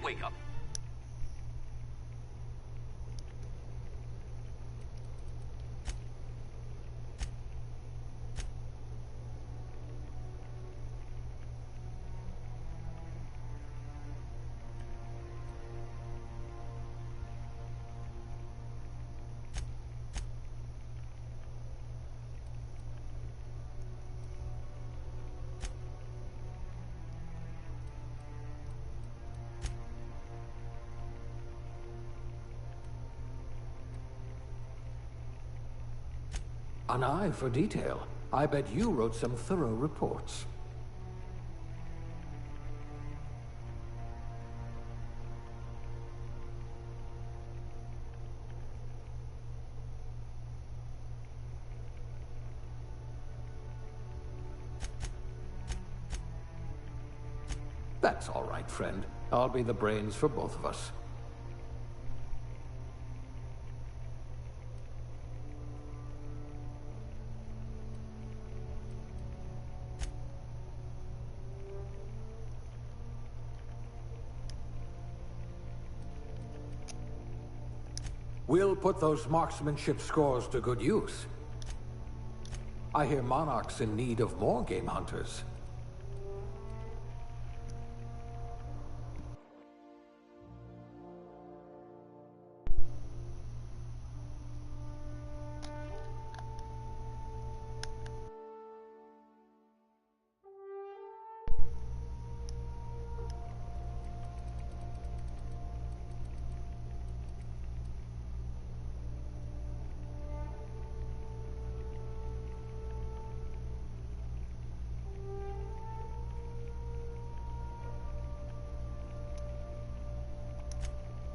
wake up. An eye for detail. I bet you wrote some thorough reports. That's all right, friend. I'll be the brains for both of us. We'll put those marksmanship scores to good use. I hear Monarch's in need of more game hunters.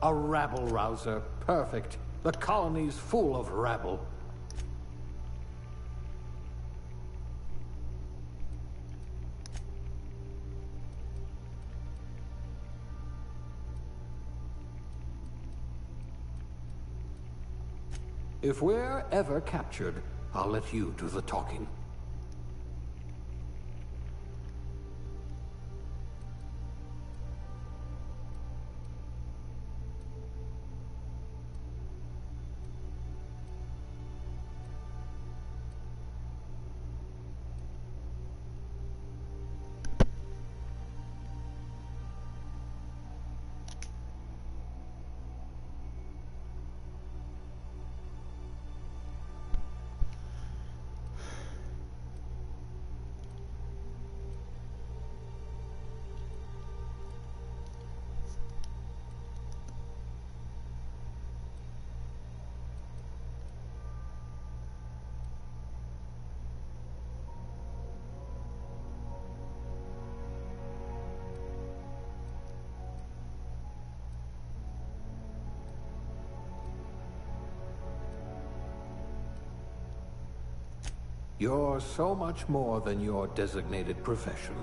A rabble-rouser. Perfect. The colony's full of rabble. If we're ever captured, I'll let you do the talking. You're so much more than your designated profession.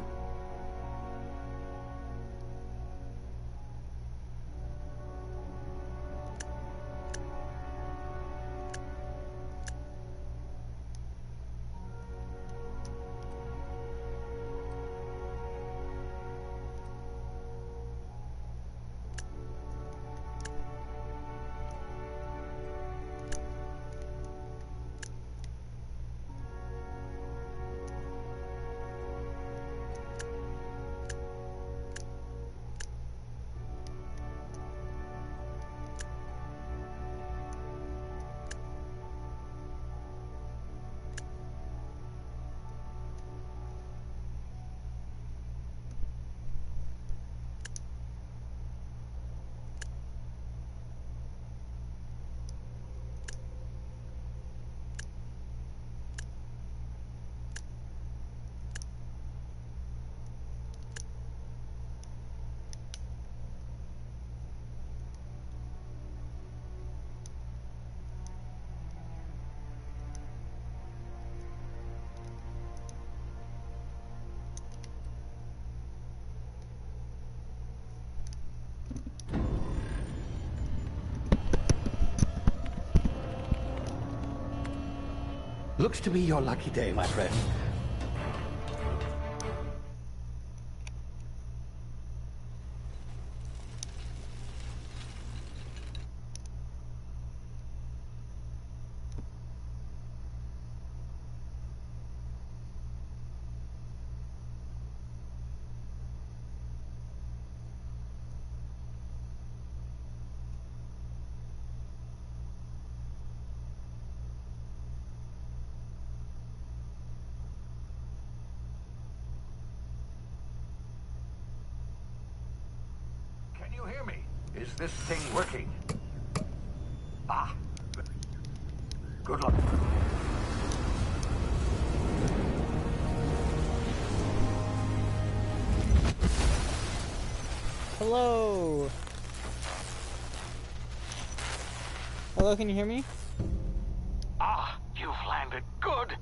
Looks to be your lucky day, my friend. Is this thing working? Ah. Good luck. Hello. Hello, can you hear me? Ah, you've landed. Good.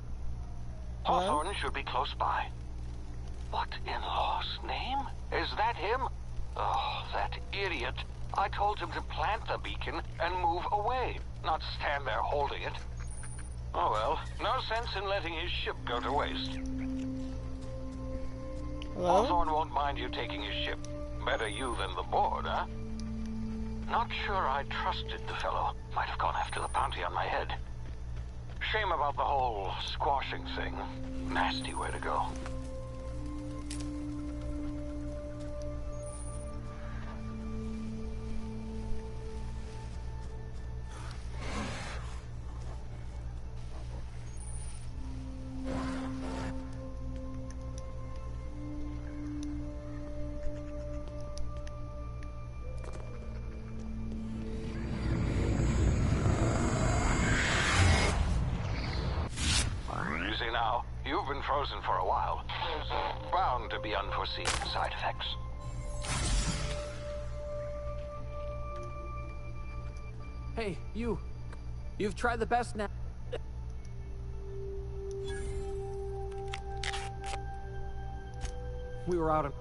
Hello? Hawthorne should be close by. What in law's name? Is that him? Oh, that idiot. I told him to plant the beacon and move away, not stand there holding it. Oh well, no sense in letting his ship go to waste. Hello? Hawthorne won't mind you taking his ship. Better you than the board, huh? Not sure I trusted the fellow. Might have gone after the bounty on my head. Shame about the whole squashing thing. Nasty way to go. Easy now. You've been frozen for a while. There's bound to be unforeseen side effects. Hey, you. You've tried the best now. We were out in...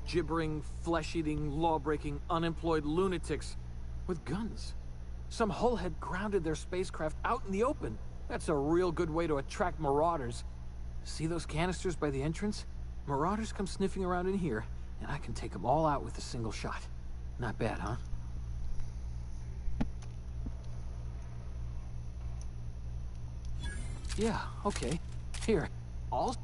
gibbering, flesh-eating, law-breaking, unemployed lunatics with guns. Some hullhead grounded their spacecraft out in the open. That's a real good way to attract marauders. See those canisters by the entrance? Marauders come sniffing around in here, and I can take them all out with a single shot. Not bad, huh? Yeah, okay. Here, all...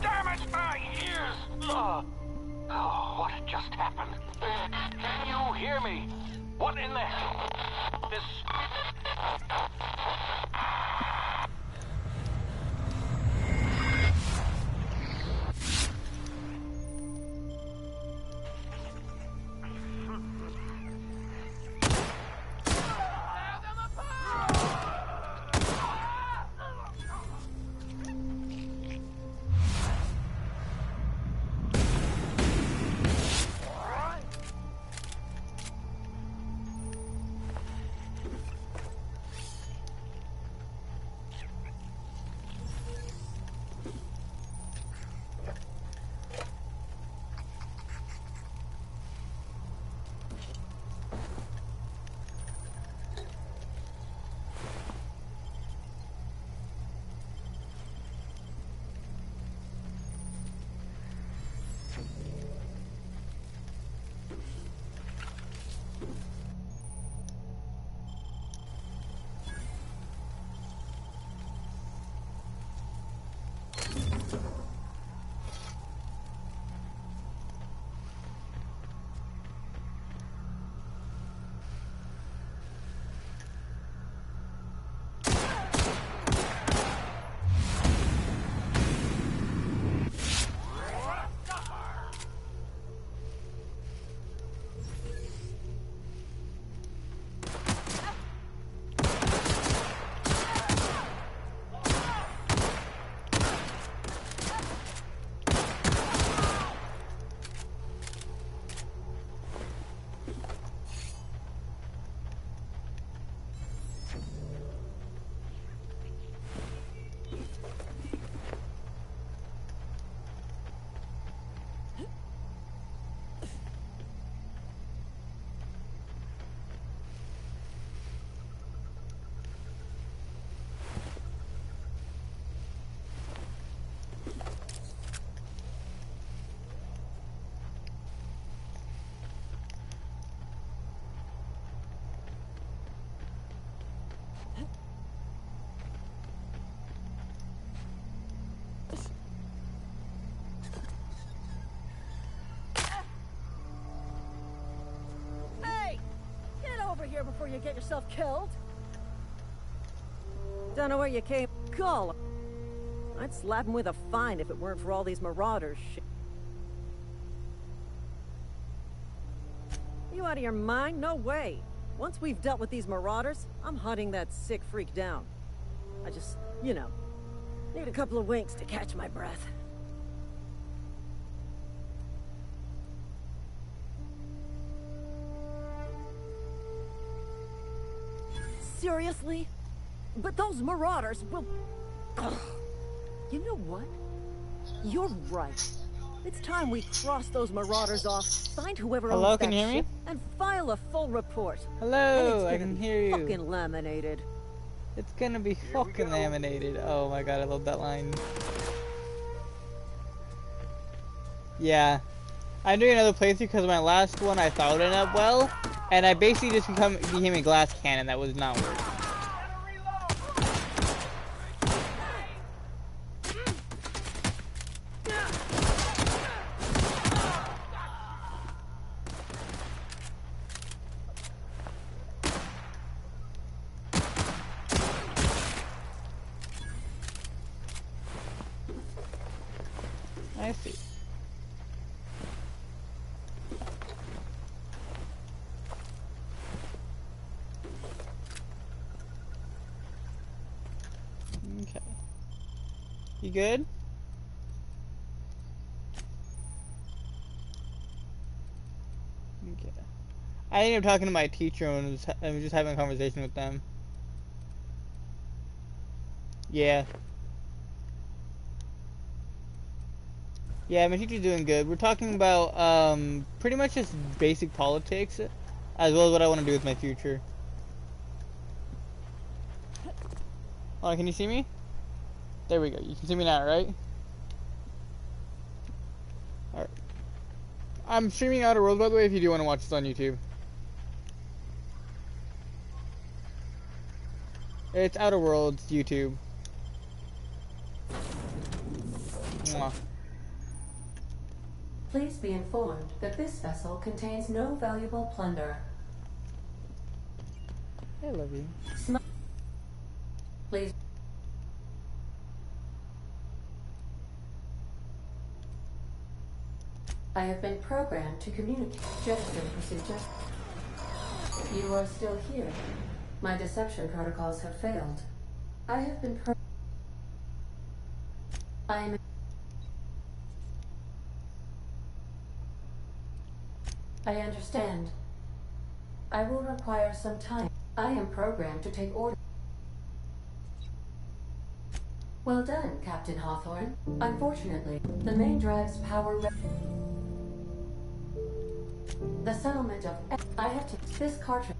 Damn it, my ears! Oh, what just happened? Can you hear me? What in the hell? This... here before you get yourself killed. Don't know where you came. Call. I'd slap him with a fine if it weren't for all these marauders. You out of your mind? No way. Once we've dealt with these marauders, I'm hunting that sick freak down. I just, you know, need a couple of winks to catch my breath. Seriously? But those marauders will... Ugh. You know what? You're right. It's time we cross those marauders off, find whoever Hello, owns can that you hear me? ship, and file a full report. Hello, I And it's can gonna hear be you. fucking laminated. It's gonna be fucking laminated. Oh my god, I love that line. Yeah. I'm doing another playthrough because my last one I thought it up well, and I basically just became a glass cannon that was not working. I see. Okay. You good? Okay. I ended up talking to my teacher and was just having a conversation with them. Yeah. Yeah, my teacher's doing good. We're talking about pretty much just basic politics, as well as what I want to do with my future. Hold on, can you see me? There we go. You can see me now, right? Alright. I'm streaming Outer Worlds, by the way, if you do want to watch this on YouTube. It's Outer Worlds YouTube. Mwah. Please be informed that this vessel contains no valuable plunder. I love you. Please. I have been programmed to communicate. Gesture procedure. You are still here. My deception protocols have failed. I have been I understand. I will require some time. I am programmed to take orders. Well done, Captain Hawthorne. Unfortunately, the main drive's power... The settlement of... I have to... This cartridge...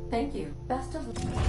Thank you. Best of luck.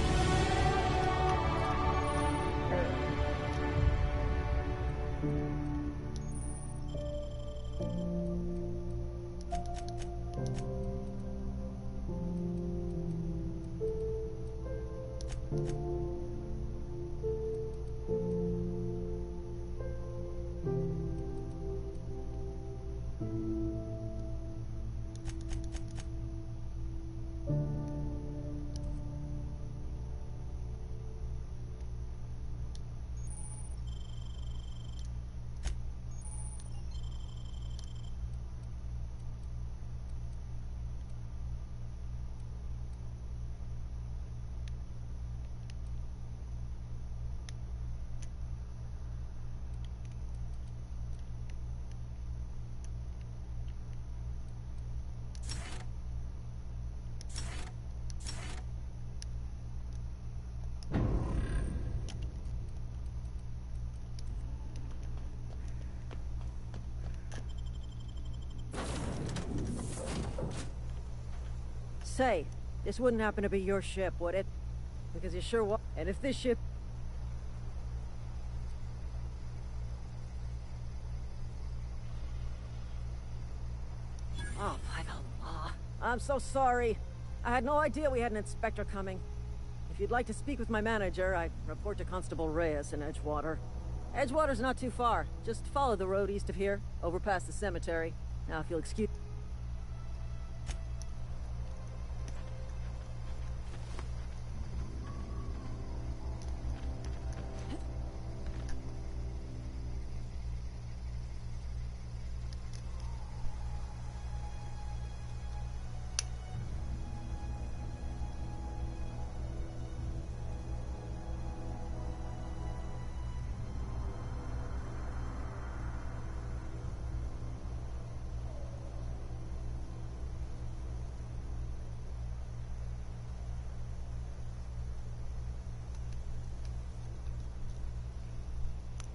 Say, this wouldn't happen to be your ship, would it? Because you sure was. And if this ship... Oh, by the law. I'm so sorry. I had no idea we had an inspector coming. If you'd like to speak with my manager, I'd report to Constable Reyes in Edgewater. Edgewater's not too far. Just follow the road east of here, over past the cemetery. Now, if you'll excuse...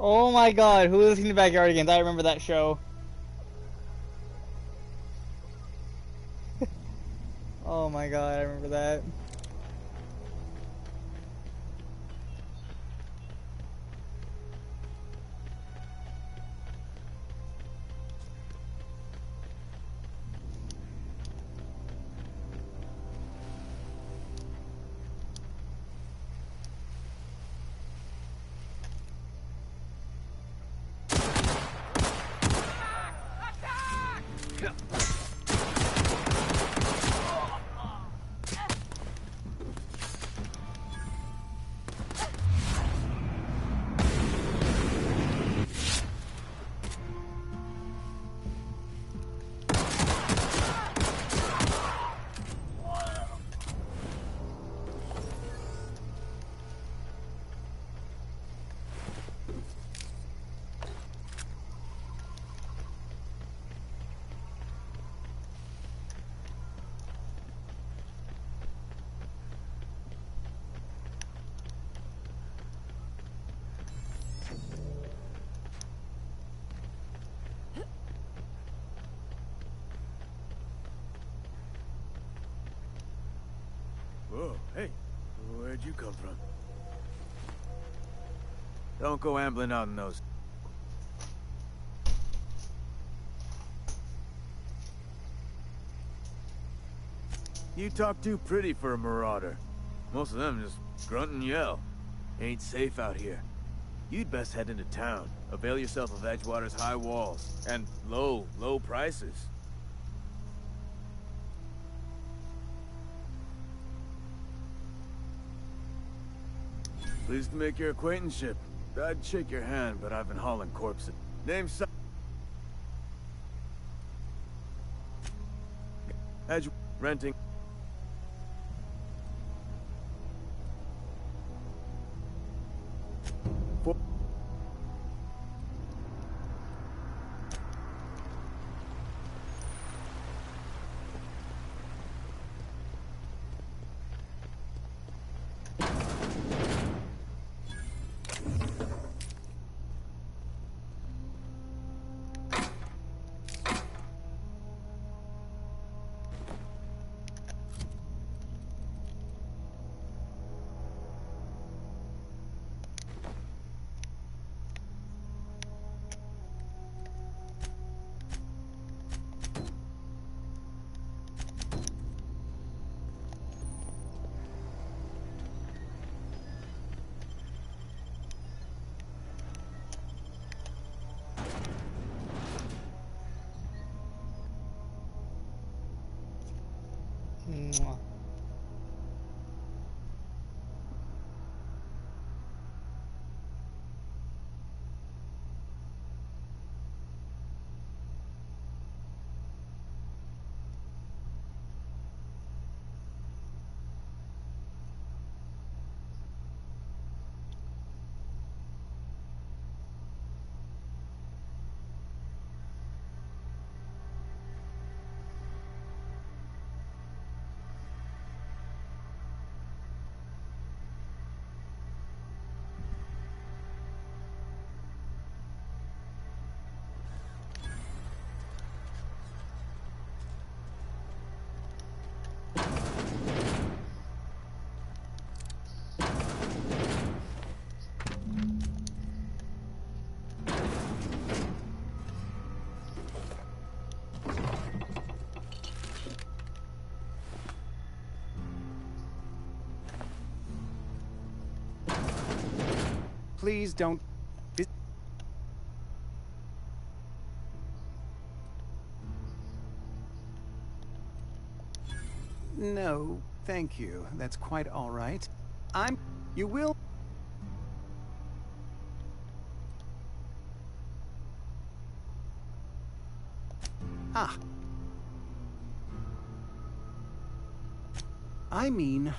Oh my god, who is in the backyard again? I remember that show. Oh my god, I remember that. Whoa, hey, where'd you come from? Don't go ambling out in those. You talk too pretty for a marauder. Most of them just grunt and yell. Ain't safe out here. You'd best head into town. Avail yourself of Edgewater's high walls and low prices. Pleased to make your acquaintanceship. I'd shake your hand, but I've been hauling corpses. Name's Edge renting. Mwah. Please don't... No, thank you. That's quite all right. You will... Ah. I mean...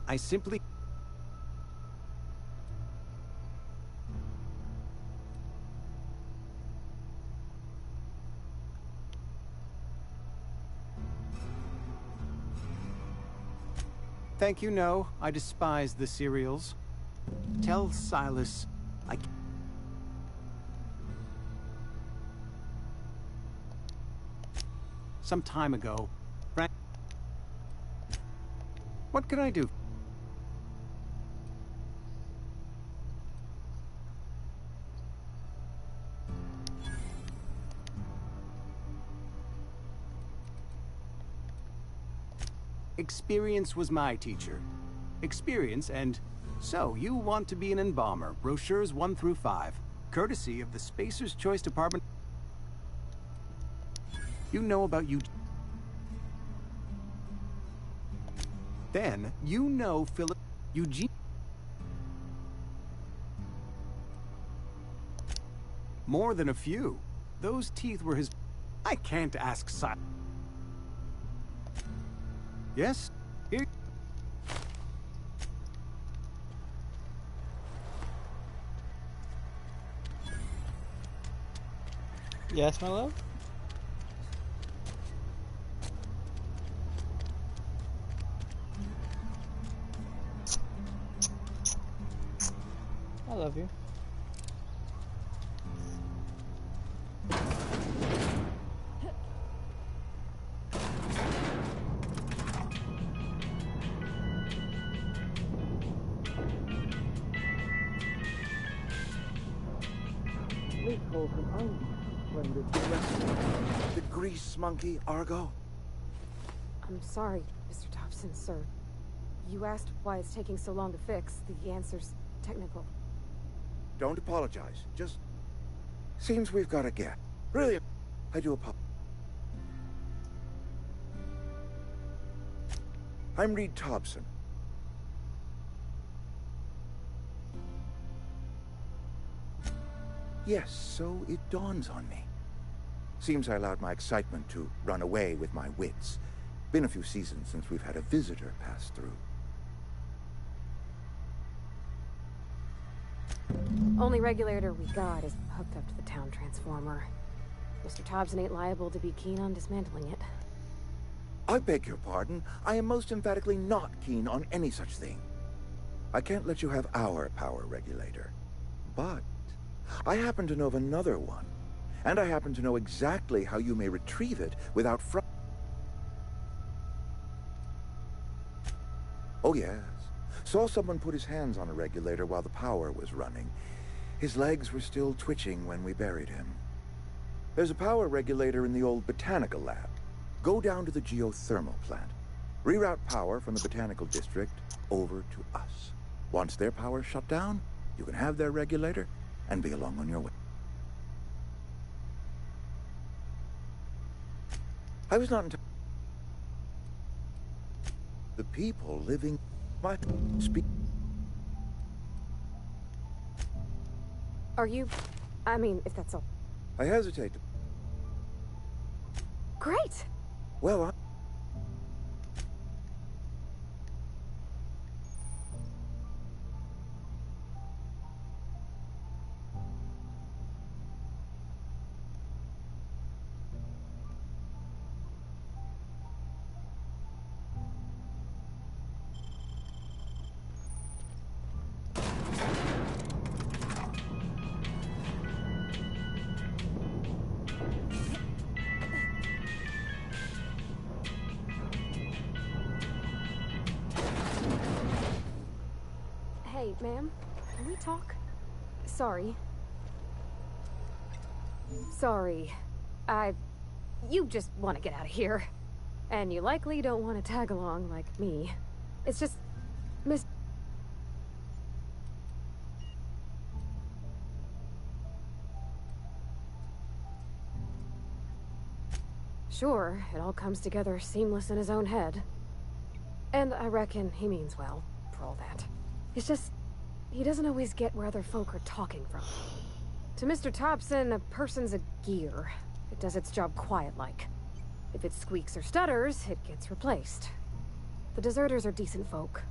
I simply... Thank you, no. I despise the cereals. Tell Silas I... Some time ago, what can I do? Experience was my teacher. Experience, and so you want to be an embalmer. Brochures 1 through 5. Courtesy of the Spacer's Choice Department. You know about you. Then, you know Philip Eugene. More than a few. Those teeth were his... I can't ask Silas. Yes? Here... Yes, my love? I love you. The grease monkey, Argo? I'm sorry, Mr. Thompson, sir. You asked why it's taking so long to fix. The answer's technical. Don't apologize. Just... seems we've got a gap. Really, I do apologize. I'm Reed Thompson. Yes, so it dawns on me. Seems I allowed my excitement to run away with my wits. Been a few seasons since we've had a visitor pass through. Only regulator we got is hooked up to the town transformer. Mr. Thompson ain't liable to be keen on dismantling it. I beg your pardon. I am most emphatically not keen on any such thing. I can't let you have our power regulator. But I happen to know of another one. And I happen to know exactly how you may retrieve it without Oh yes. Saw someone put his hands on a regulator while the power was running. His legs were still twitching when we buried him. There's a power regulator in the old botanical lab. Go down to the geothermal plant. Reroute power from the botanical district over to us. Once their power's shut down, you can have their regulator and be along on your way. I was not entirely... The people living might speak... Are you... I mean, if that's all... I hesitate to... Great! Well, Hey, ma'am, can we talk? Sorry. Sorry. You just want to get out of here. And you likely don't want to tag along like me. It's just... sure, it all comes together seamless in his own head. And I reckon he means well, for all that. It's just, he doesn't always get where other folk are talking from. To Mr. Thompson, a person's a gear. It does its job quiet-like. If it squeaks or stutters, it gets replaced. The deserters are decent folk.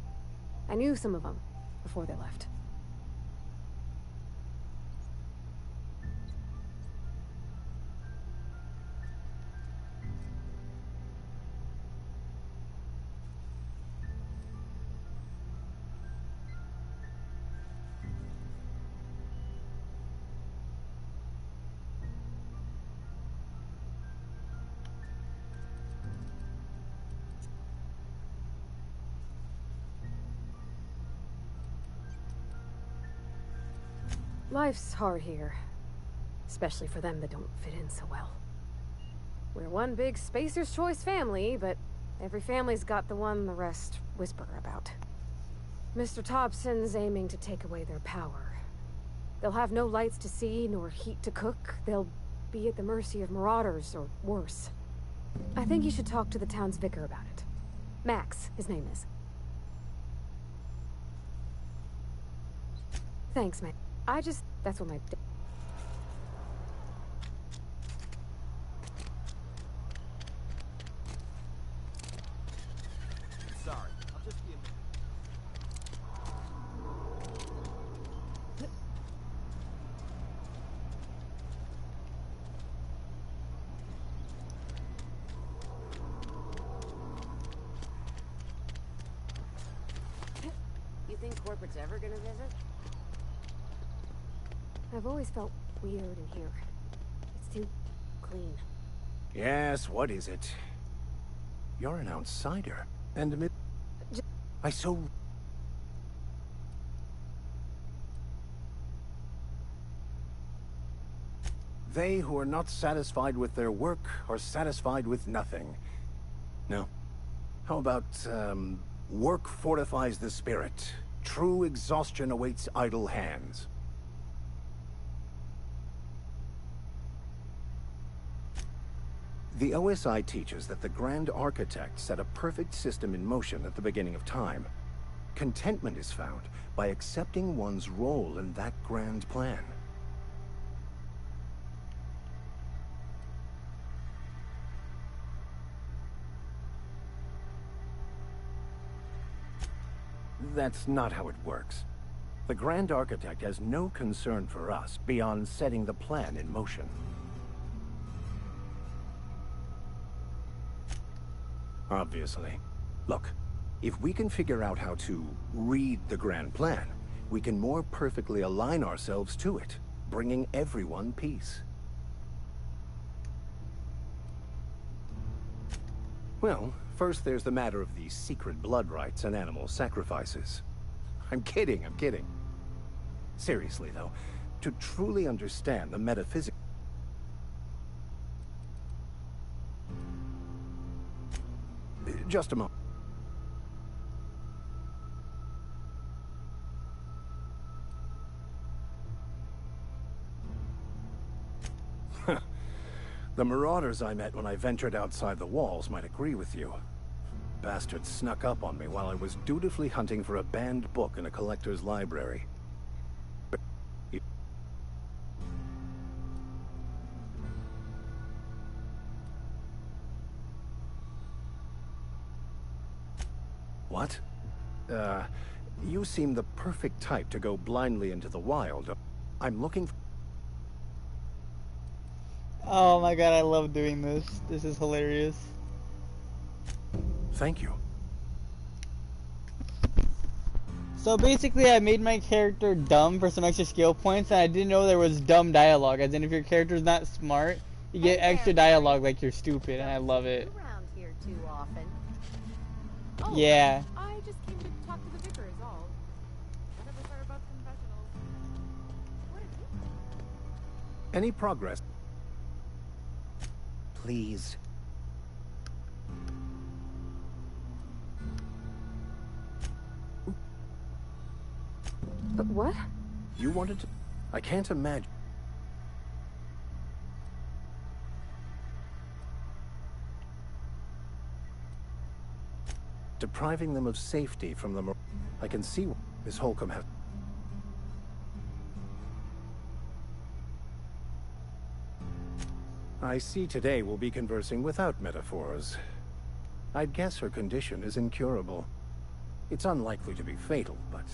I knew some of them before they left. Life's hard here, especially for them that don't fit in so well. We're one big Spacer's Choice family, but every family's got the one the rest whisper about. Mr. Thompson's aiming to take away their power. They'll have no lights to see, nor heat to cook. They'll be at the mercy of marauders, or worse. I think you should talk to the town's vicar about it. Max, his name is. Thanks, man. That's what my... Sorry, I'll just be a minute. You think corporate's ever gonna visit? I've always felt weird in here. It's too clean. Yes, what is it? You're an outsider. And They who are not satisfied with their work are satisfied with nothing. No. How about, work fortifies the spirit. True exhaustion awaits idle hands. The OSI teaches that the Grand Architect set a perfect system in motion at the beginning of time. Contentment is found by accepting one's role in that grand plan. That's not how it works. The Grand Architect has no concern for us beyond setting the plan in motion. Obviously. Look, if we can figure out how to read the grand plan, we can more perfectly align ourselves to it, bringing everyone peace. Well, first there's the matter of the secret blood rites and animal sacrifices. I'm kidding. Seriously, though, to truly understand the metaphysics... Just a moment. The marauders I met when I ventured outside the walls might agree with you. Bastards snuck up on me while I was dutifully hunting for a banned book in a collector's library. What? You seem the perfect type to go blindly into the wild. I'm looking for... Oh my god, I love doing this. This is hilarious. Thank you. So basically, I made my character dumb for some extra skill points, and I didn't know there was dumb dialogue. As in, if your character's not smart, you get extra dialogue like you're stupid, and I love it. Around here too often. Oh, Yeah. I just came to talk to the vicar is all. I never thought about confessionals. What did you... Any progress? Please. What? You wanted to... I can't imagine... depriving them of safety from the... I can see Miss Holcomb has... I see today we'll be conversing without metaphors. I'd guess her condition is incurable. It's unlikely to be fatal, but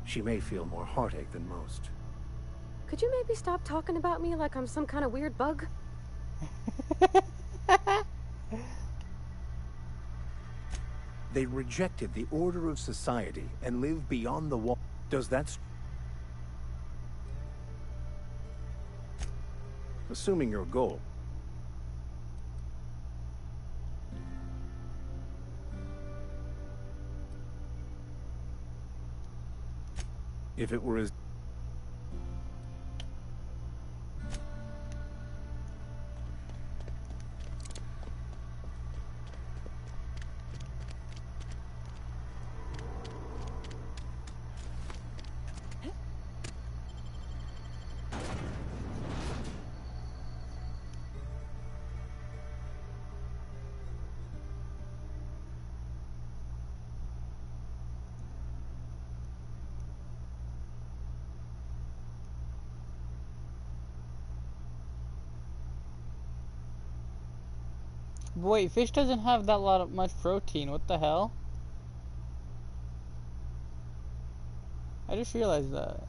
she may feel more heartache than most. Could you maybe stop talking about me like I'm some kind of weird bug? They rejected the order of society and live beyond the wall. Does that... Assuming your goal... If it were as... Wait, fish doesn't have that much protein. What the hell? I just realized that.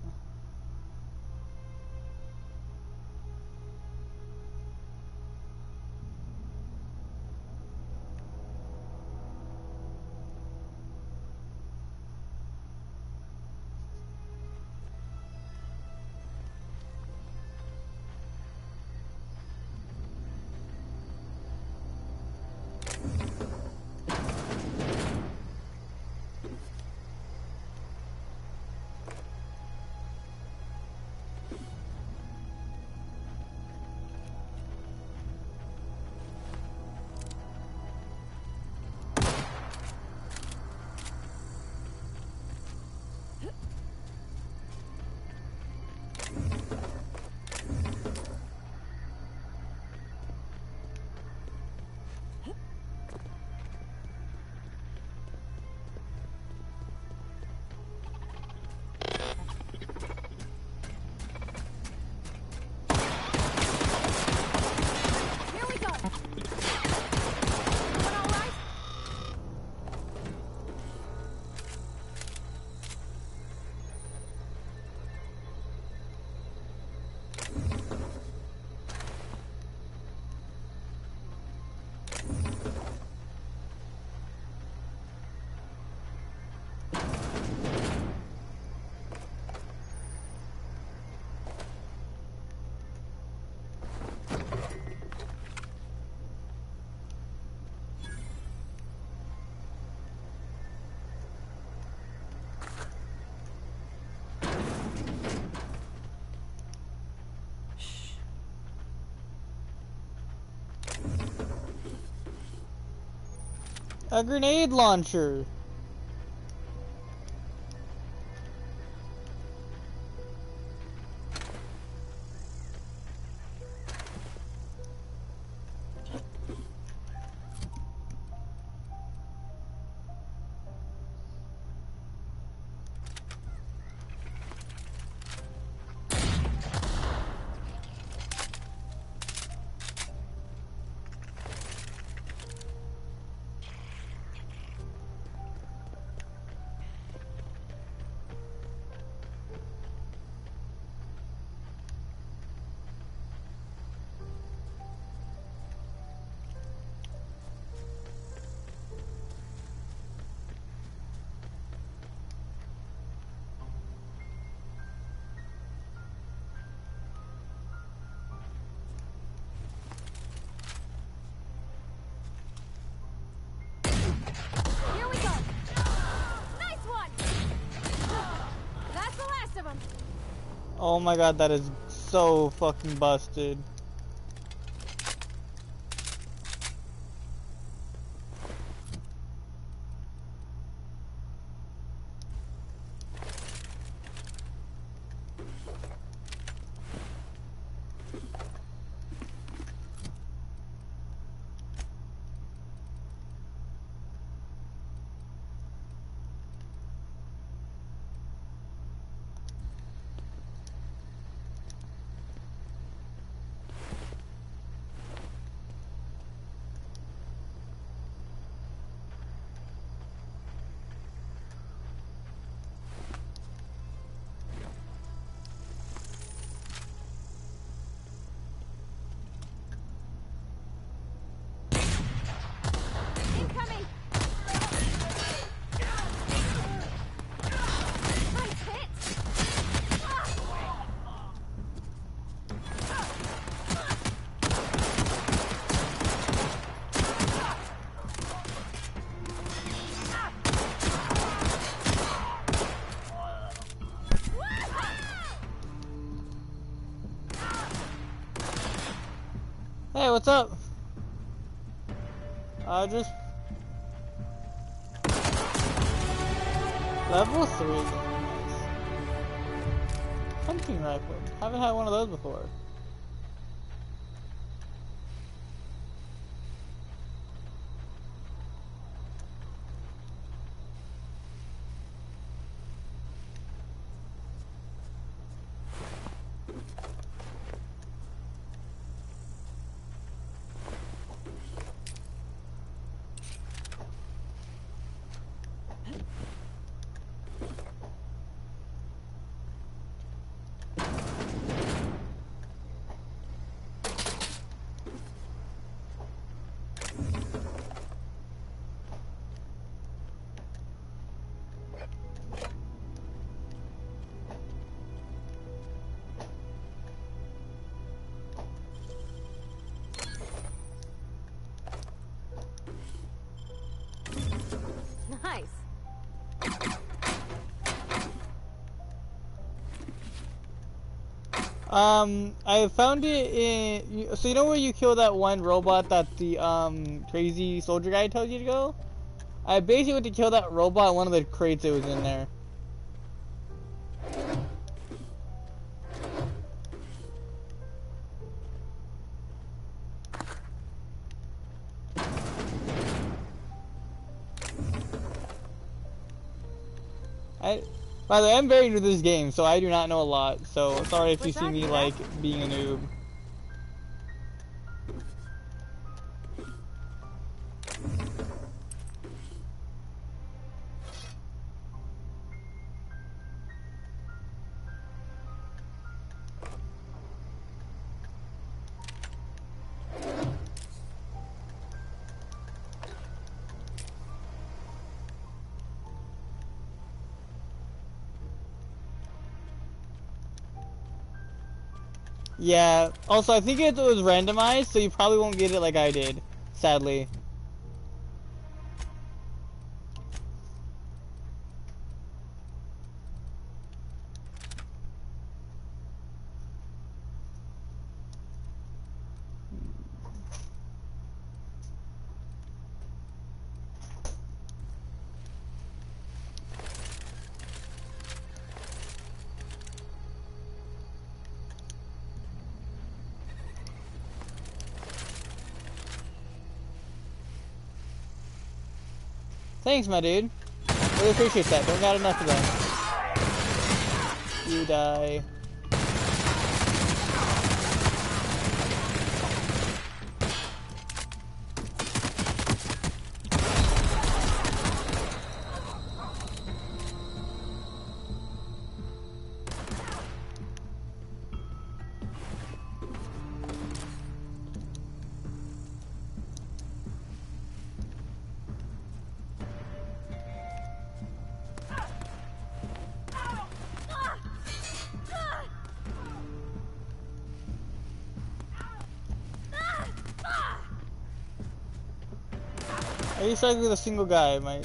A grenade launcher. Oh my god, that is so fucking busted. Hey, what's up? Just level 3. Nice. Hunting rifle. Haven't had one of those before. Nice. I found it in. So you know where you kill that one robot that the crazy soldier guy tells you to go? I basically went to kill that robot in one of the crates that was in there. By the way, I'm very new to this game, so I do not know a lot. So sorry if you see me like being a noob. Yeah, also I think it was randomized, so you probably won't get it like I did, sadly. Thanks, my dude. Really appreciate that. Don't got enough of them. You die. I used to with a single guy, my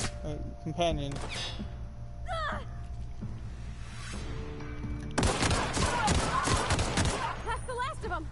companion. That's the last of them.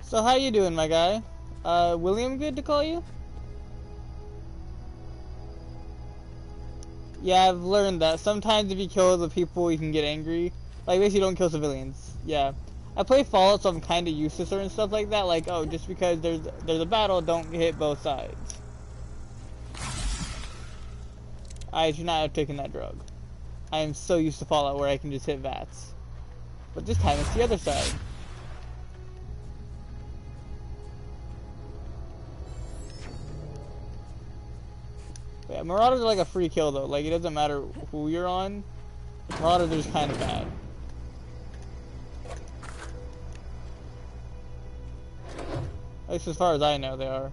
So how you doing, my guy? William good to call you? Yeah, I've learned that. Sometimes if you kill the people, you can get angry. Like, basically don't kill civilians. Yeah. I play Fallout, so I'm kind of used to certain stuff like that. Like, oh, just because there's a battle, don't hit both sides. I should not have taken that drug. I am so used to Fallout where I can just hit VATS. But this time it's the other side. Yeah, Marauders are like a free kill though. Like it doesn't matter who you're on. Marauders are just kind of bad. At least as far as I know, they are.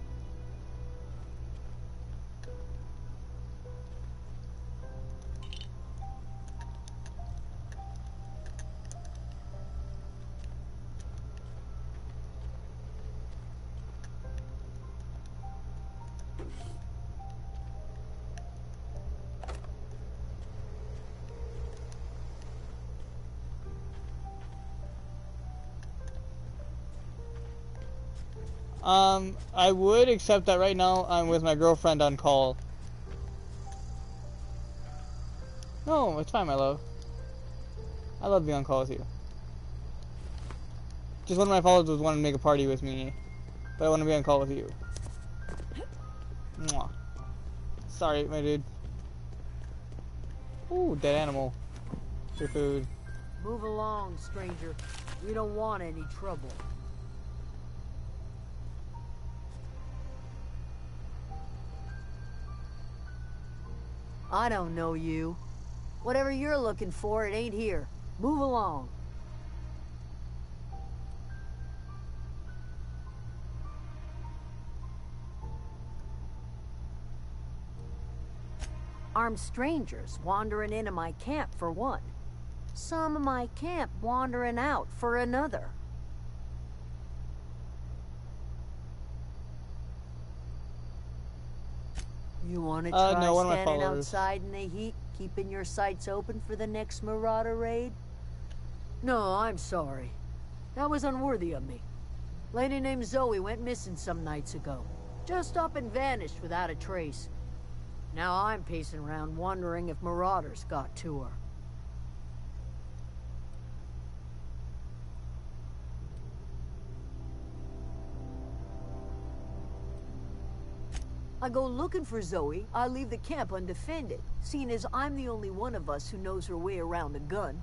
I would, except that right now I'm with my girlfriend on call. No, it's fine, my love. I love being on call with you. Just one of my followers was wanting to make a party with me, but I want to be on call with you. Mwah. Sorry, my dude. Ooh, dead animal. Your food. Move along, stranger. We don't want any trouble. I don't know you. Whatever you're looking for, it ain't here. Move along. Armed strangers wandering into my camp for one. Some of my camp wandering out for another. You want to try no, one of my standing followers. outside in the heat, keeping your sights open for the next Marauder raid? No, I'm sorry. That was unworthy of me. Lady named Zoe went missing some nights ago. Just up and vanished without a trace. Now I'm pacing around wondering if Marauders got to her. I go looking for Zoe, I leave the camp undefended, seeing as I'm the only one of us who knows her way around a gun.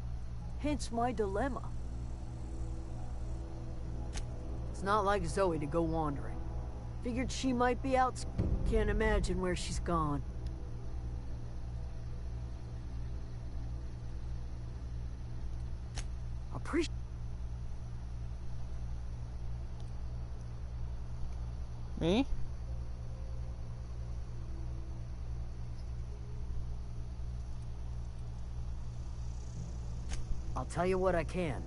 Hence my dilemma. It's not like Zoe to go wandering. Figured she might be out. Can't imagine where she's gone. Appreciate. Me? I'll tell you what I can.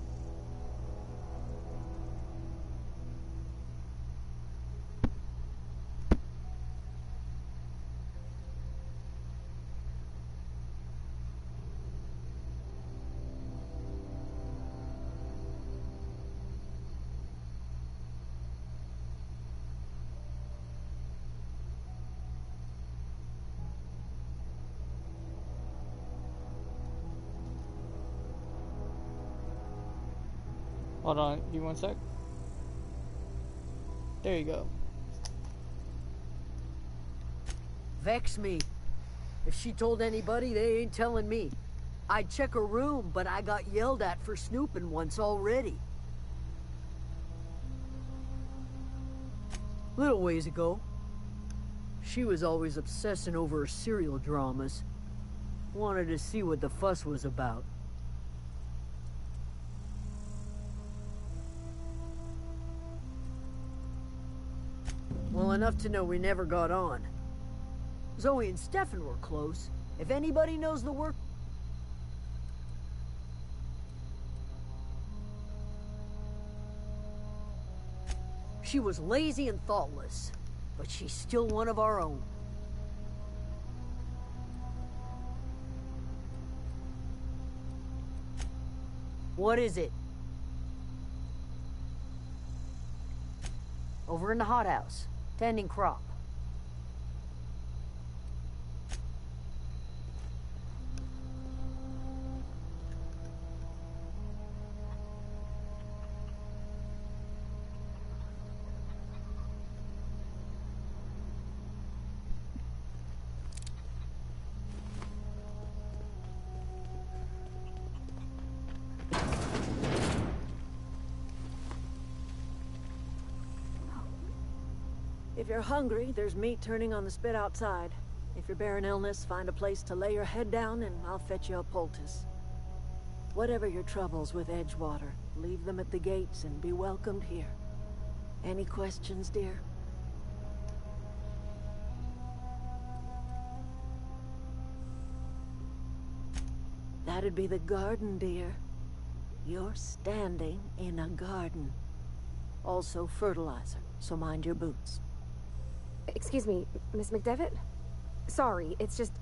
Hold on, give me 1 sec. There you go. Vex me. If she told anybody, they ain't telling me. I'd check her room, but I got yelled at for snooping once already. Little ways ago, she was always obsessing over her serial dramas. Wanted to see what the fuss was about. Well, enough to know we never got on. Zoe and Stefan were close. If anybody knows the work... She was lazy and thoughtless, but she's still one of our own. What is it? Over in the hothouse, tending crop. If you're hungry, there's meat turning on the spit outside. If you're bearing illness, find a place to lay your head down and I'll fetch you a poultice. Whatever your troubles with Edgewater, leave them at the gates and be welcomed here. Any questions, dear? That'd be the garden, dear. You're standing in a garden. Also fertilizer, so mind your boots. Excuse me, Miss McDevitt? Sorry, it's just...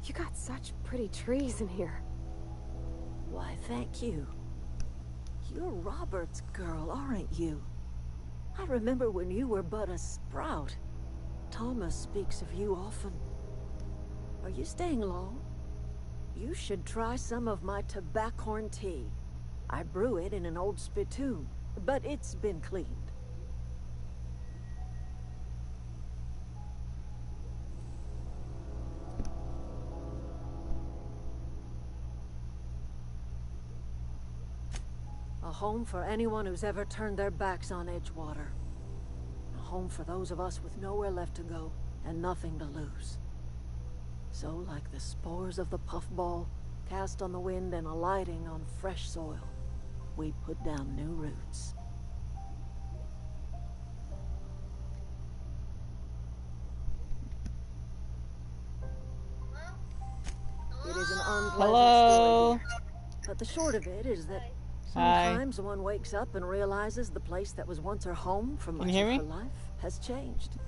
You got such pretty trees in here. Why, thank you. You're Robert's girl, aren't you? I remember when you were but a sprout. Thomas speaks of you often. Are you staying long? You should try some of my tobaccorn tea. I brew it in an old spittoon, but it's been cleaned. A home for anyone who's ever turned their backs on Edgewater. A home for those of us with nowhere left to go and nothing to lose. So, like the spores of the puffball, cast on the wind and alighting on fresh soil, we put down new roots. It is an unpleasant story, but the short of it is that sometimes one wakes up and realizes the place that was once her home for much of her life has changed.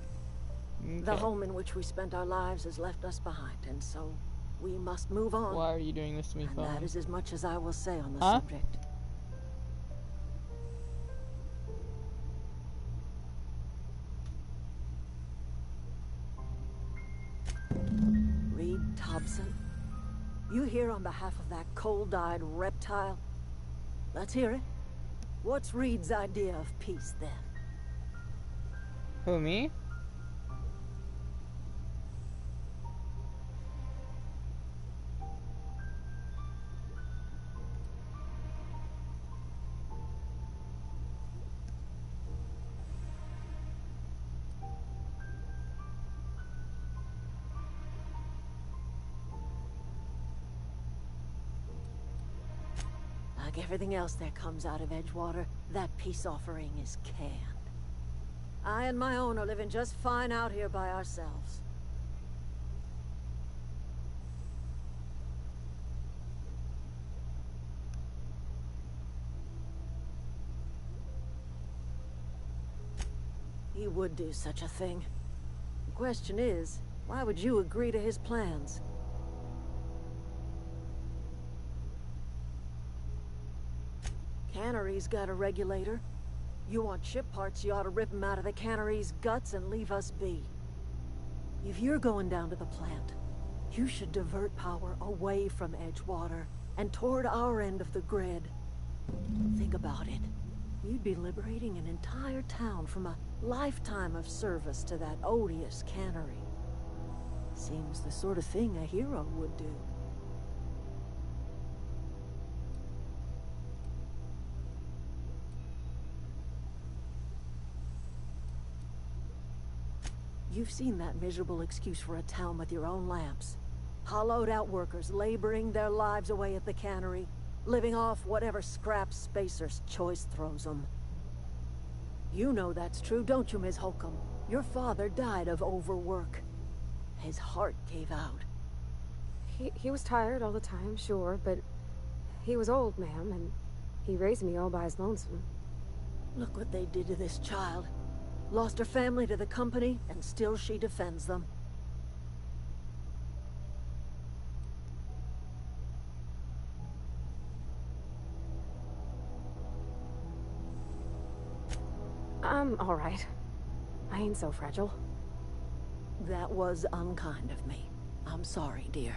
Okay. The home in which we spent our lives has left us behind, and so we must move on. Why are you doing this to me, phone? That is as much as I will say on the huh? subject. Reed Thompson, you here on behalf of that cold-eyed reptile? Let's hear it. What's Reed's idea of peace, then? Who, me? Like everything else that comes out of Edgewater, that peace offering is canned. I and my own are living just fine out here by ourselves. He would do such a thing. The question is, why would you agree to his plans? Cannery's got a regulator. You want ship parts, you ought to rip them out of the cannery's guts and leave us be. If you're going down to the plant, you should divert power away from Edgewater and toward our end of the grid. Think about it. You'd be liberating an entire town from a lifetime of service to that odious cannery. Seems the sort of thing a hero would do. You've seen that miserable excuse for a town with your own lamps. Hollowed out workers laboring their lives away at the cannery, living off whatever scraps Spacer's choice throws them. You know that's true, don't you, Ms. Holcomb? Your father died of overwork. His heart gave out. He was tired all the time, sure, but he was old, ma'am, and he raised me all by his lonesome. Look what they did to this child. Lost her family to the company, and still she defends them. I'm all right. I ain't so fragile. That was unkind of me. I'm sorry, dear.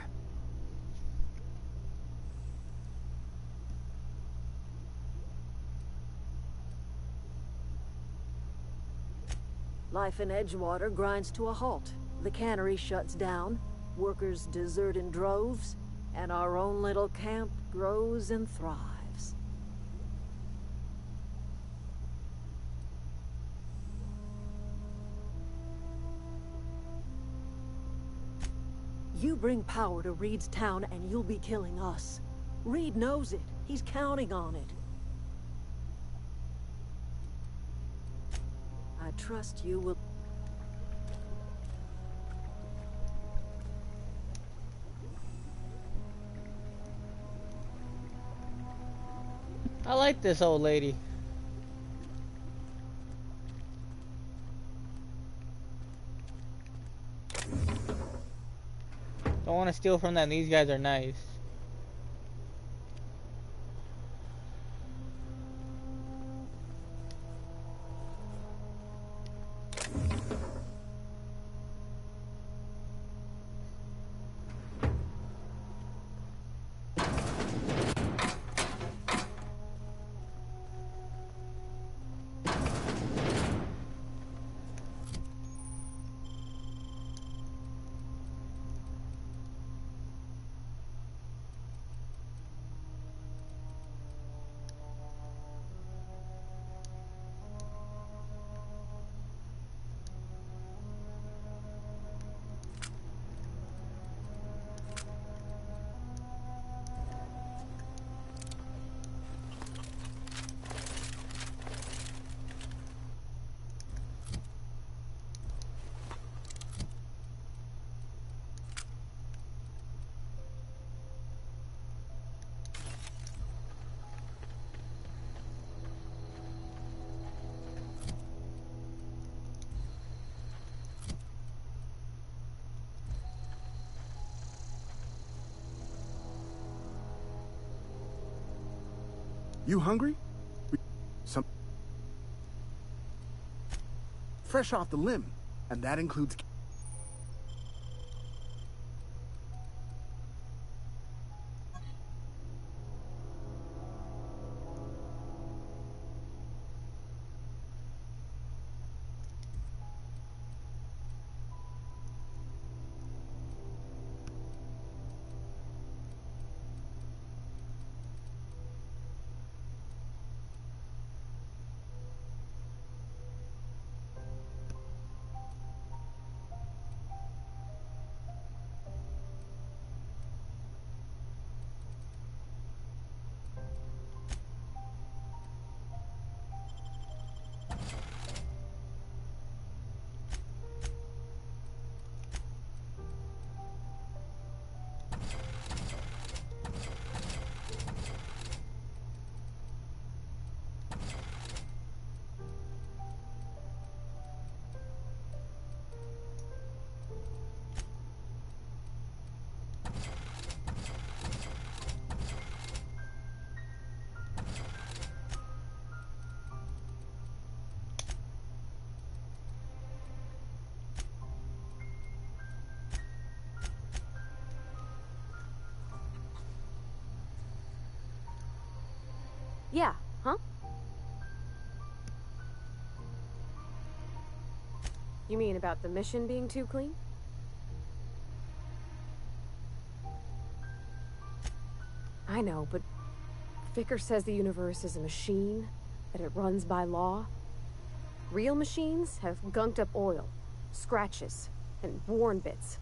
Life in Edgewater grinds to a halt. The cannery shuts down, workers desert in droves, and our own little camp grows and thrives. You bring power to Reed's town and you'll be killing us. Reed knows it. He's counting on it. I trust you will... I like this old lady. Don't want to steal from them. These guys are nice. You hungry? Some... Fresh off the limb, and that includes... Yeah, huh? You mean about the mission being too clean? I know, but Vickers says the universe is a machine, that it runs by law. Real machines have gunked up oil, scratches, and worn bits.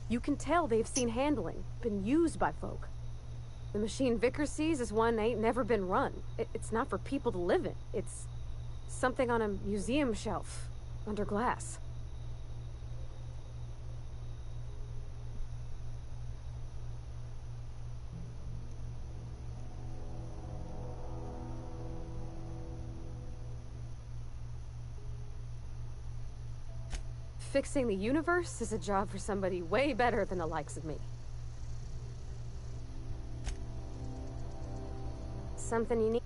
You can tell they've seen handling, been used by folk. The machine Vickers sees is one ain't never been run. It's not for people to live in. It's something on a museum shelf, under glass. Fixing the universe is a job for somebody way better than the likes of me. Something you need.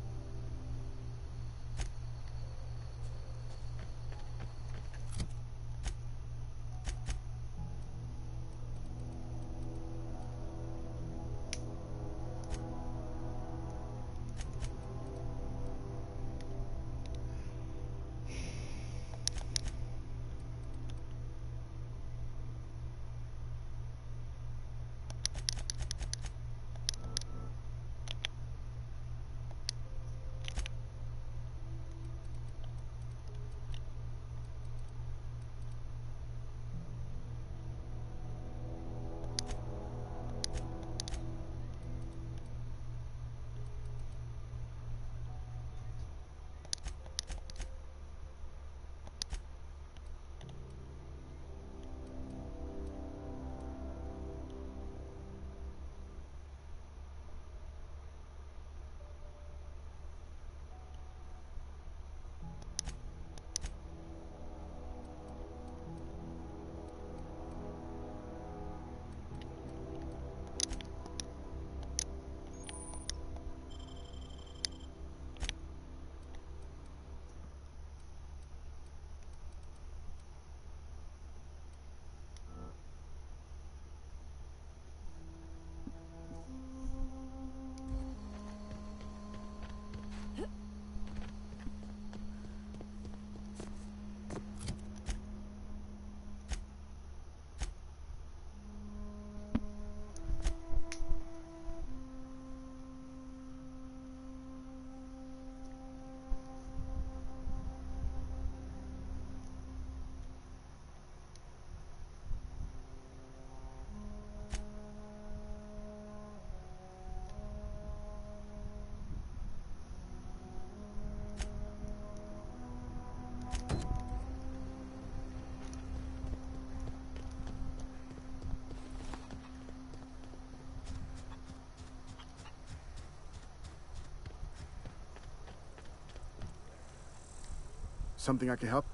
Something I can help?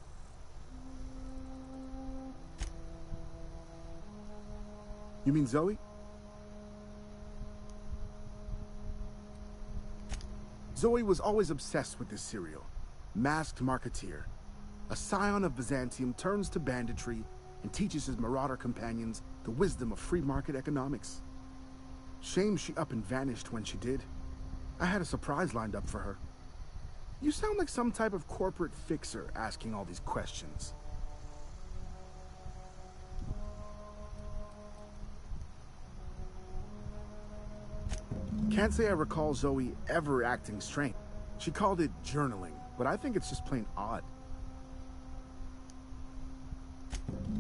You mean Zoe? Zoe was always obsessed with this serial. Masked Marketeer. A scion of Byzantium turns to banditry and teaches his marauder companions the wisdom of free market economics. Shame she up and vanished when she did. I had a surprise lined up for her. You sound like some type of corporate fixer asking all these questions. Can't say I recall Zoe ever acting strange. She called it journaling, but I think it's just plain odd.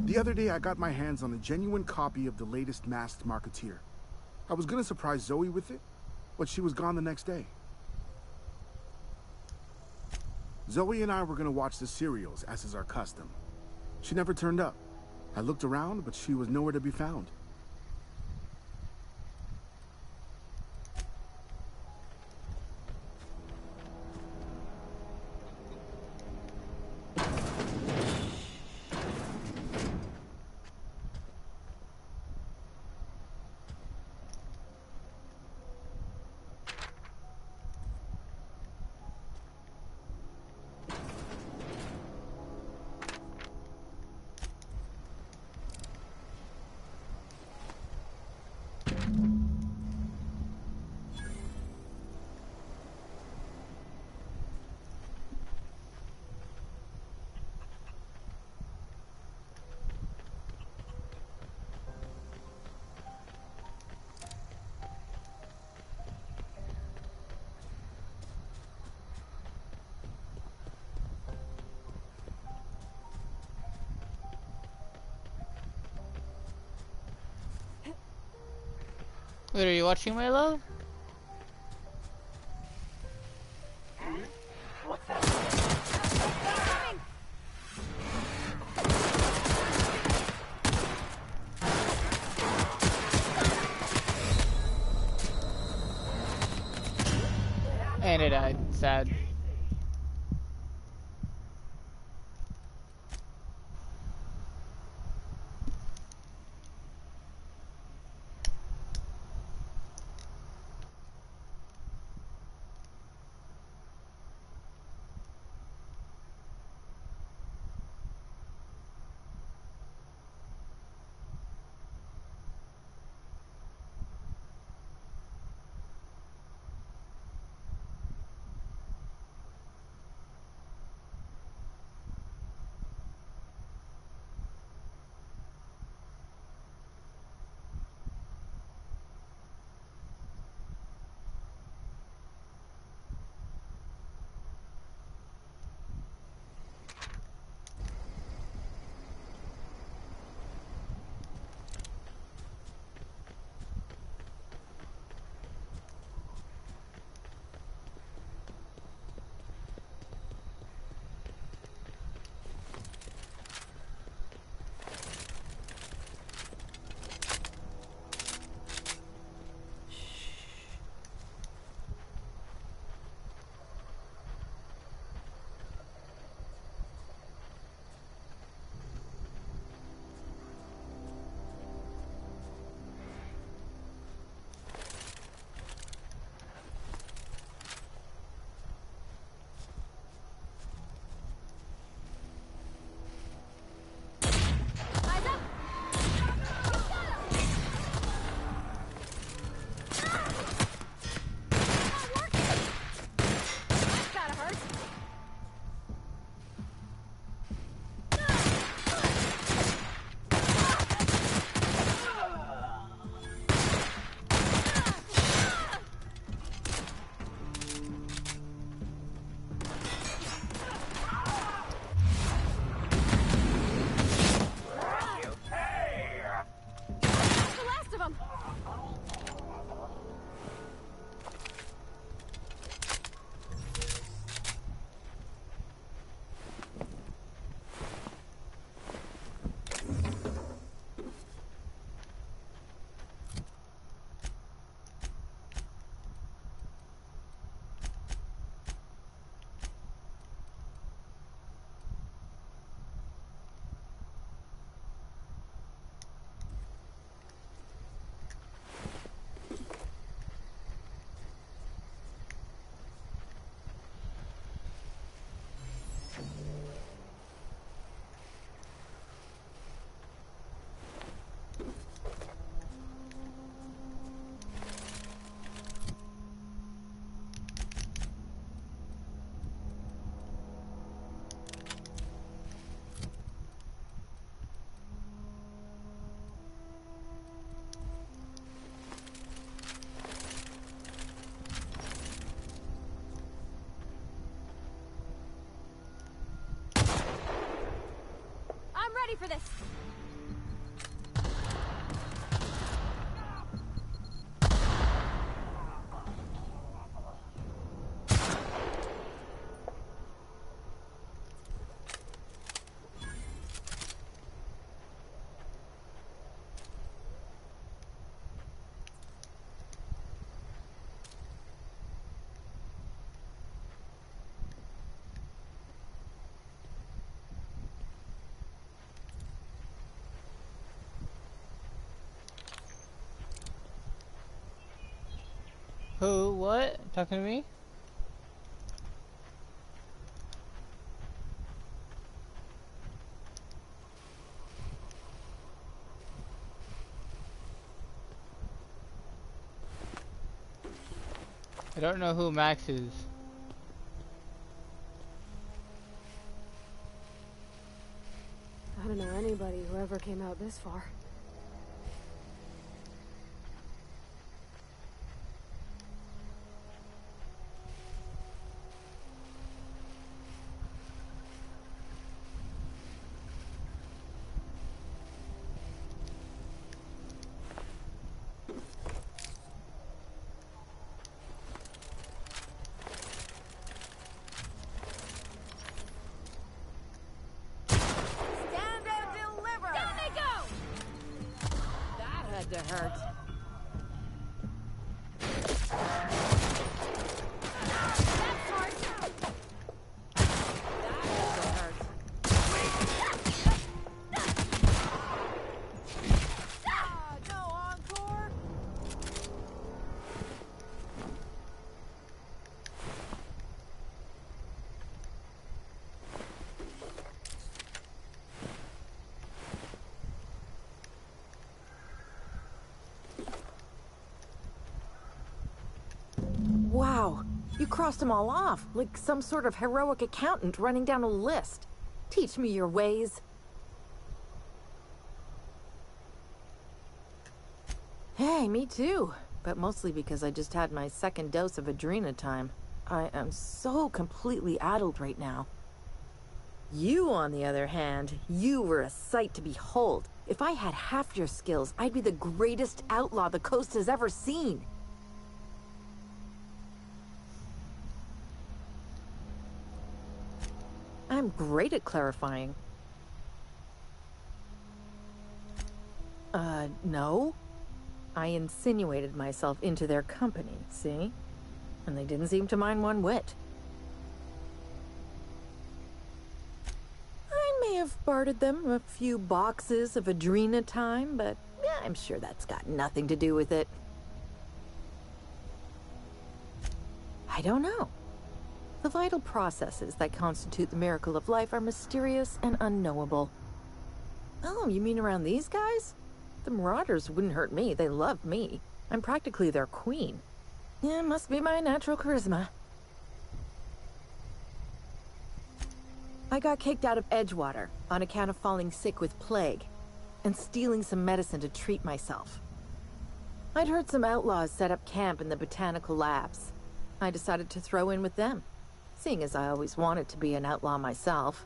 The other day I got my hands on a genuine copy of the latest Masked Marketeer. I was gonna surprise Zoe with it, but she was gone the next day. Zoe and I were gonna watch the serials, as is our custom. She never turned up. I looked around, but she was nowhere to be found. Wait, are you watching, my love? And it died. Sad. ready for this. Who? What? Talking to me? I don't know who Max is. I don't know anybody who ever came out this far. To hurt. Wow, you crossed them all off, like some sort of heroic accountant running down a list. Teach me your ways. Hey, me too. But mostly because I just had my second dose of Adrenatime. I am so completely addled right now. You, on the other hand, you were a sight to behold. If I had half your skills, I'd be the greatest outlaw the coast has ever seen. I'm great at clarifying. No. I insinuated myself into their company, see? And they didn't seem to mind one whit. I may have bartered them a few boxes of Adrenatime, but yeah, I'm sure that's got nothing to do with it. I don't know. The vital processes that constitute the miracle of life are mysterious and unknowable. Oh, you mean around these guys? The Marauders wouldn't hurt me. They love me. I'm practically their queen. Yeah, must be my natural charisma. I got kicked out of Edgewater on account of falling sick with plague and stealing some medicine to treat myself. I'd heard some outlaws set up camp in the botanical labs. I decided to throw in with them, seeing as I always wanted to be an outlaw myself.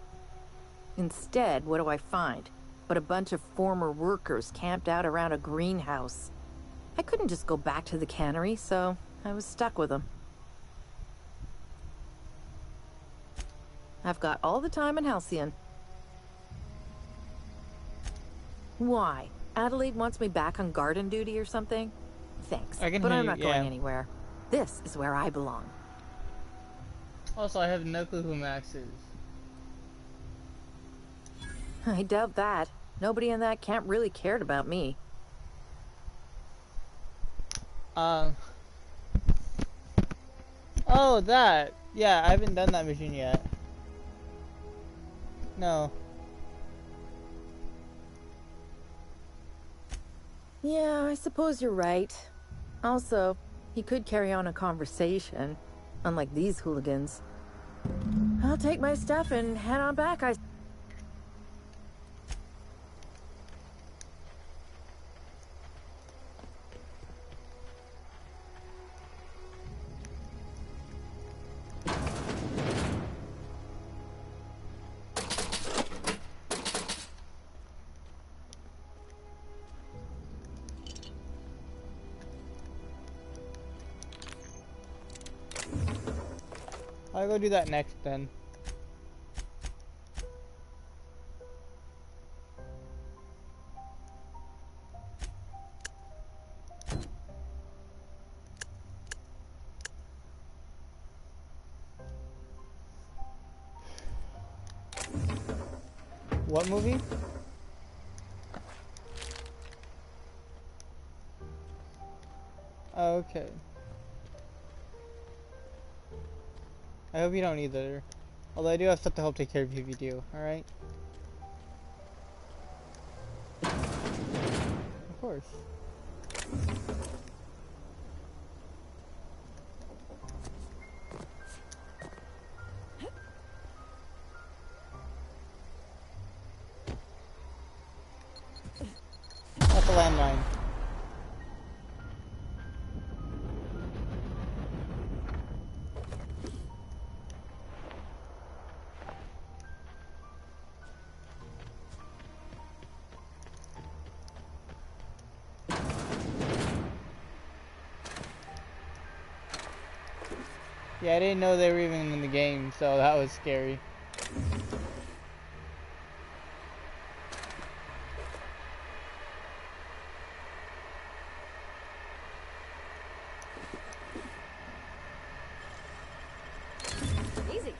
Instead, what do I find? But a bunch of former workers camped out around a greenhouse. I couldn't just go back to the cannery, so I was stuck with them. I've got all the time in Halcyon. Why? Adelaide wants me back on garden duty or something? Thanks, but I'm not going anywhere. This is where I belong. Also, I have no clue who Max is. I doubt that. Nobody in that camp really cared about me. Oh, that. Yeah, I haven't done that mission yet. No. Yeah, I suppose you're right. Also, he could carry on a conversation, unlike these hooligans. I'll take my stuff and head on back, I'll go do that next then. What movie? Okay. I hope you don't either. Although I do have stuff to help take care of you if you do, alright? Of course. That's a landmine. Yeah, I didn't know they were even in the game, so that was scary. Easy.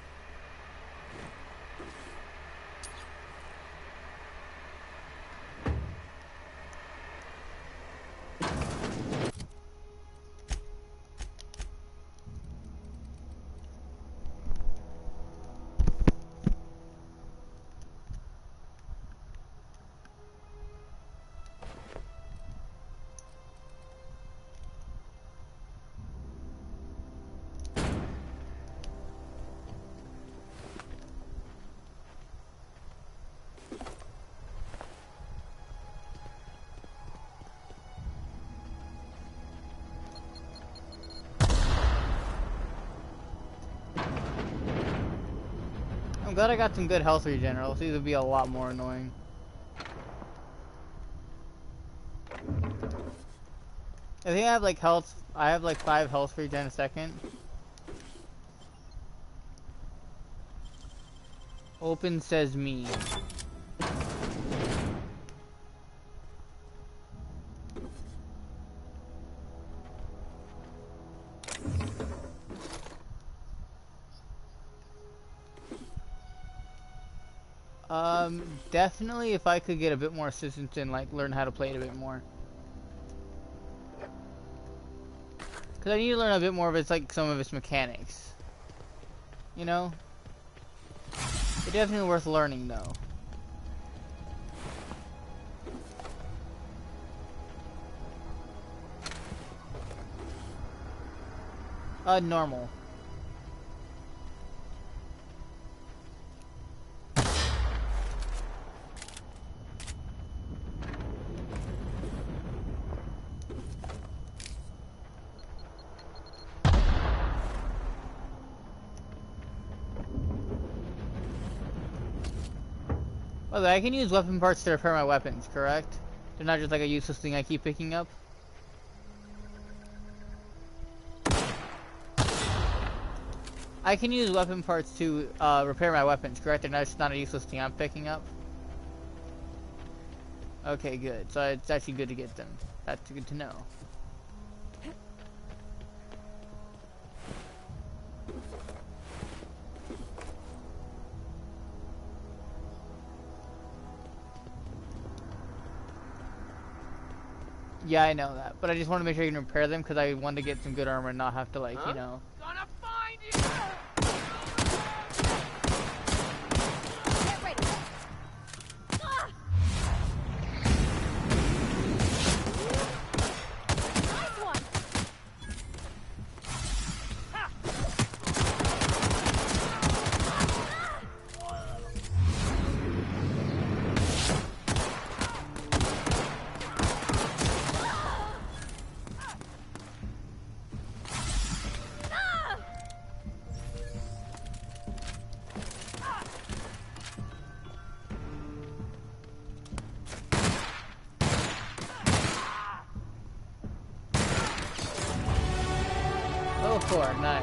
I'm glad I got some good health regen, or else these would be a lot more annoying. I think I have like health. I have like 5 health regen a second. Open says me. Definitely if I could get a bit more assistance and like learn how to play it a bit more. Cause I need to learn a bit more of its like some of its mechanics. You know? It's definitely worth learning though. Normal. By the way, I can use weapon parts to repair my weapons, correct? They're not just like a useless thing I keep picking up? I can use weapon parts to repair my weapons, correct? They're not, just not a useless thing I'm picking up? Okay, good. So it's actually good to get them. That's good to know. Yeah, I know that, but I just want to make sure I can repair them because I want to get some good armor and not have to, like, you know. Gonna find you! Get ready. Ah! Nice one. Level 4, nice.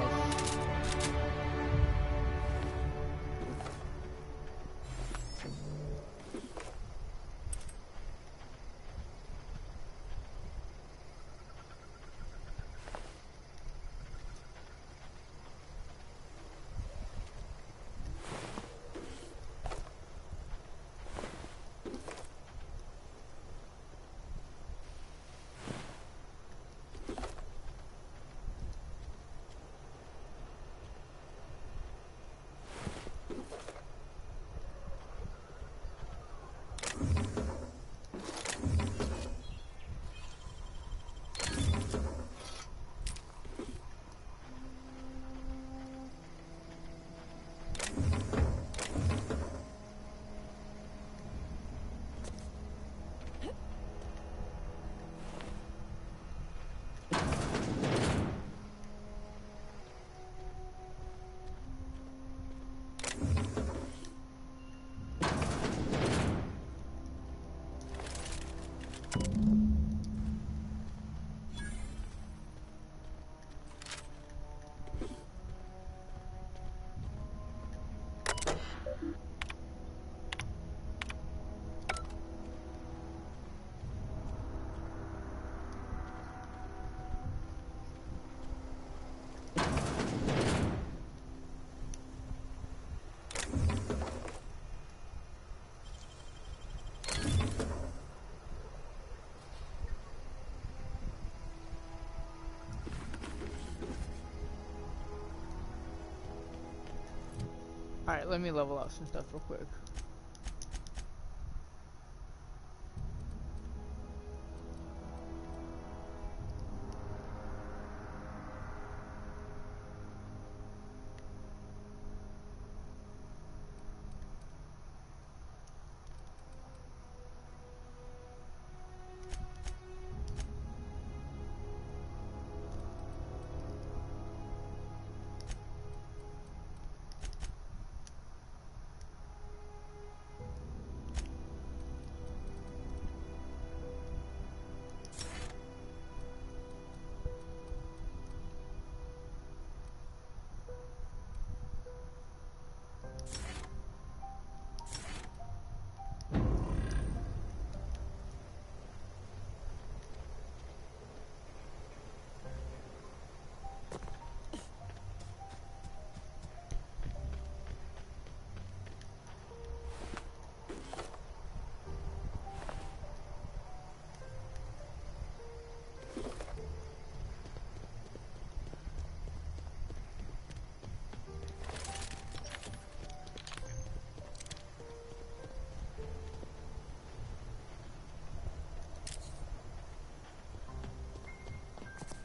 Alright, let me level out some stuff real quick.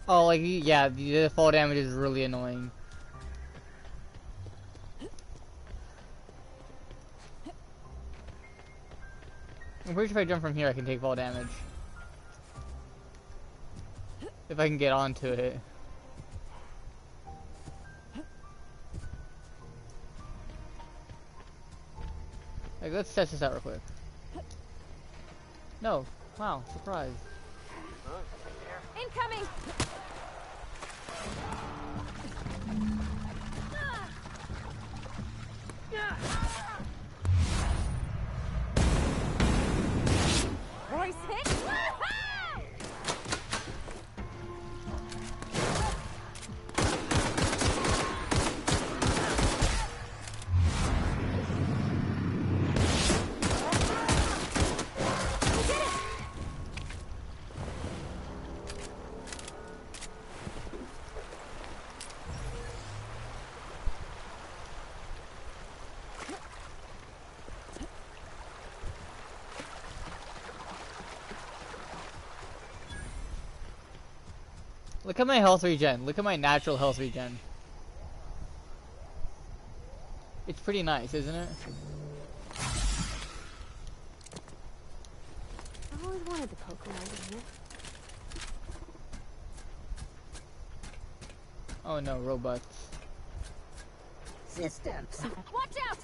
Oh, like, yeah, the fall damage is really annoying. I'm pretty sure if I jump from here, I can take fall damage. If I can get onto it. Like, let's test this out real quick. No. Wow, surprise. Incoming! Royce hit! Look at my health regen. Look at my natural health regen. It's pretty nice, isn't it? I've always wanted to poke around in here. Oh no, robots. Systems. Watch out!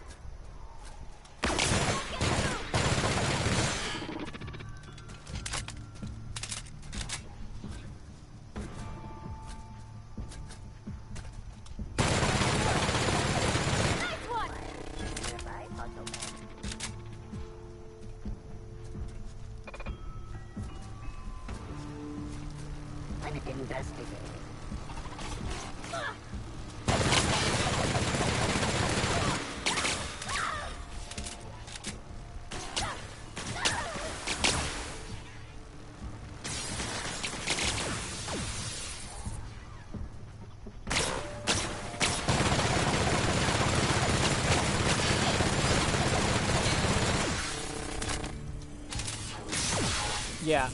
Yeah.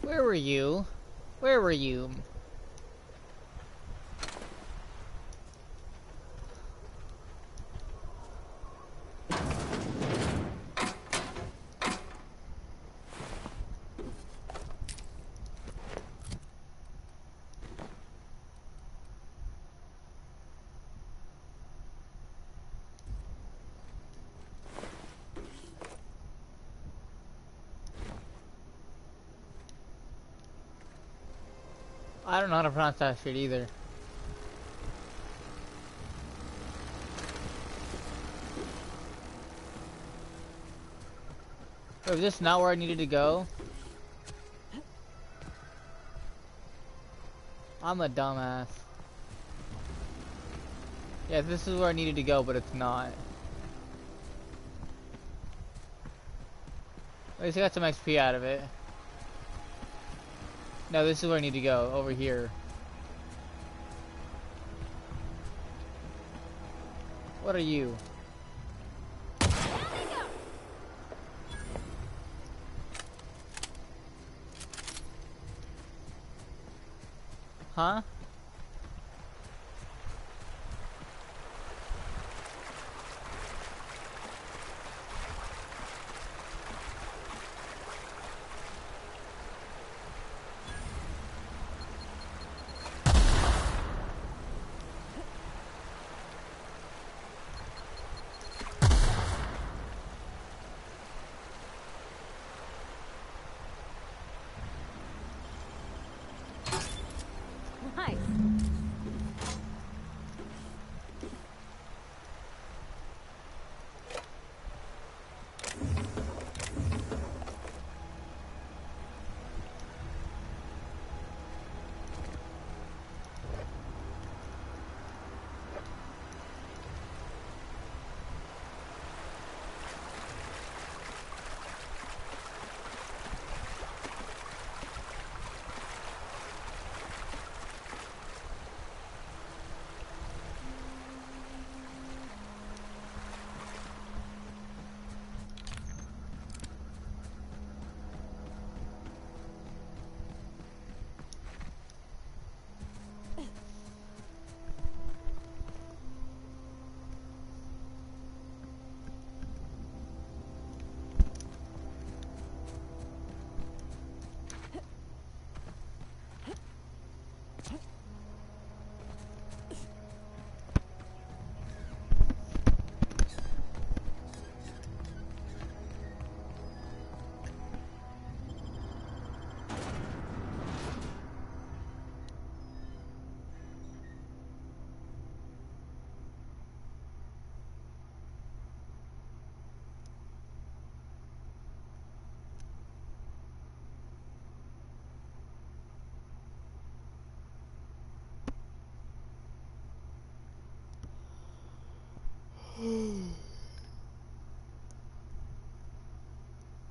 Where were you? Where were you? I don't know how to pronounce that shit either. Wait, is this not where I needed to go? I'm a dumbass. Yeah, this is where I needed to go, but it's not. At least I got some XP out of it. No, this is where I need to go, over here. What are you? Huh? Nice.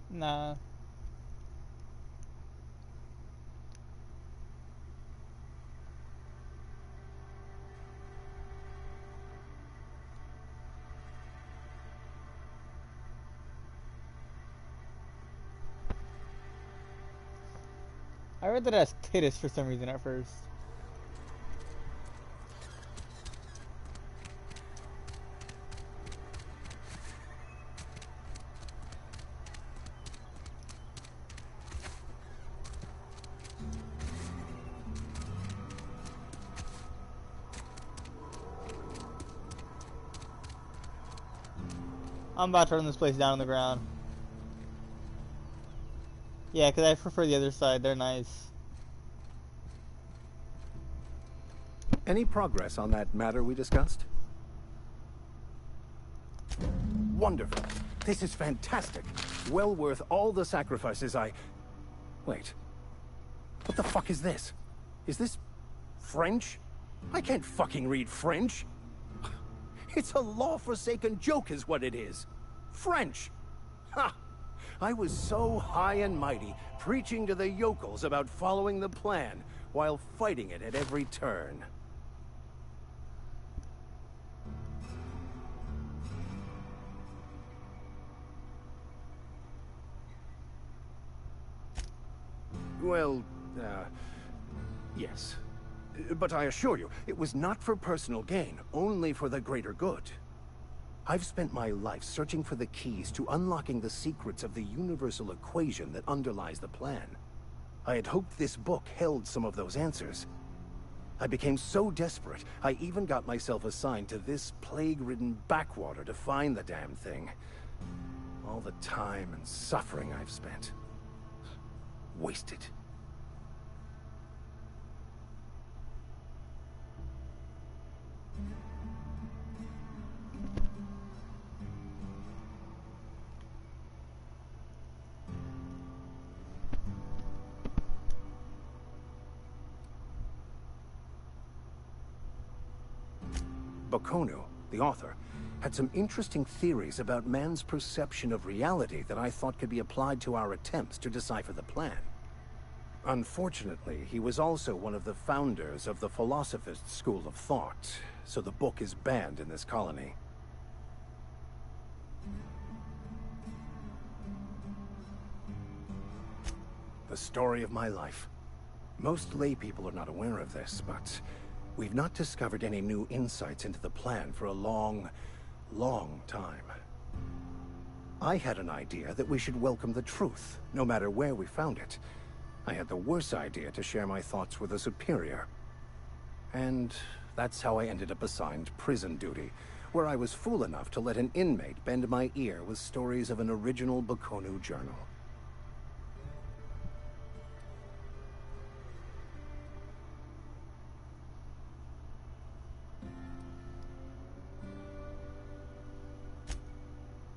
Nah. I read that as Titus for some reason at first. I'm about to turn this place down on the ground. Yeah, because I prefer the other side. They're nice. Any progress on that matter we discussed? Wonderful. This is fantastic. Well worth all the sacrifices I... Wait. What the fuck is this? Is this... French? I can't fucking read French. It's a law-forsaken joke is what it is. French. Ha! I was so high and mighty, preaching to the yokels about following the plan, while fighting it at every turn. Well, yes. But I assure you, it was not for personal gain, only for the greater good. I've spent my life searching for the keys to unlocking the secrets of the universal equation that underlies the plan. I had hoped this book held some of those answers. I became so desperate, I even got myself assigned to this plague-ridden backwater to find the damn thing. All the time and suffering I've spent. Wasted. Bakonu, the author, had some interesting theories about man's perception of reality that I thought could be applied to our attempts to decipher the plan. Unfortunately, he was also one of the founders of the Philosophist school of thought, so the book is banned in this colony. The story of my life. Most lay people are not aware of this, but we've not discovered any new insights into the plan for a long time. I had an idea that we should welcome the truth, no matter where we found it. I had the worse idea to share my thoughts with a superior. And that's how I ended up assigned prison duty, where I was fool enough to let an inmate bend my ear with stories of an original Bakonu journal.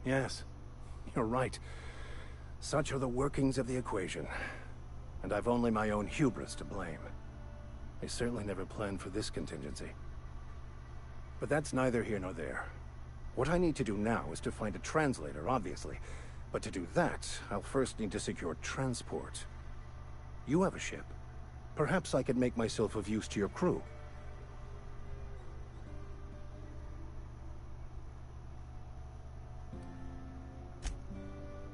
Yes, you're right. Such are the workings of the equation. And I've only my own hubris to blame. I certainly never planned for this contingency. But that's neither here nor there. What I need to do now is to find a translator, obviously. But to do that, I'll first need to secure transport. You have a ship. Perhaps I could make myself of use to your crew.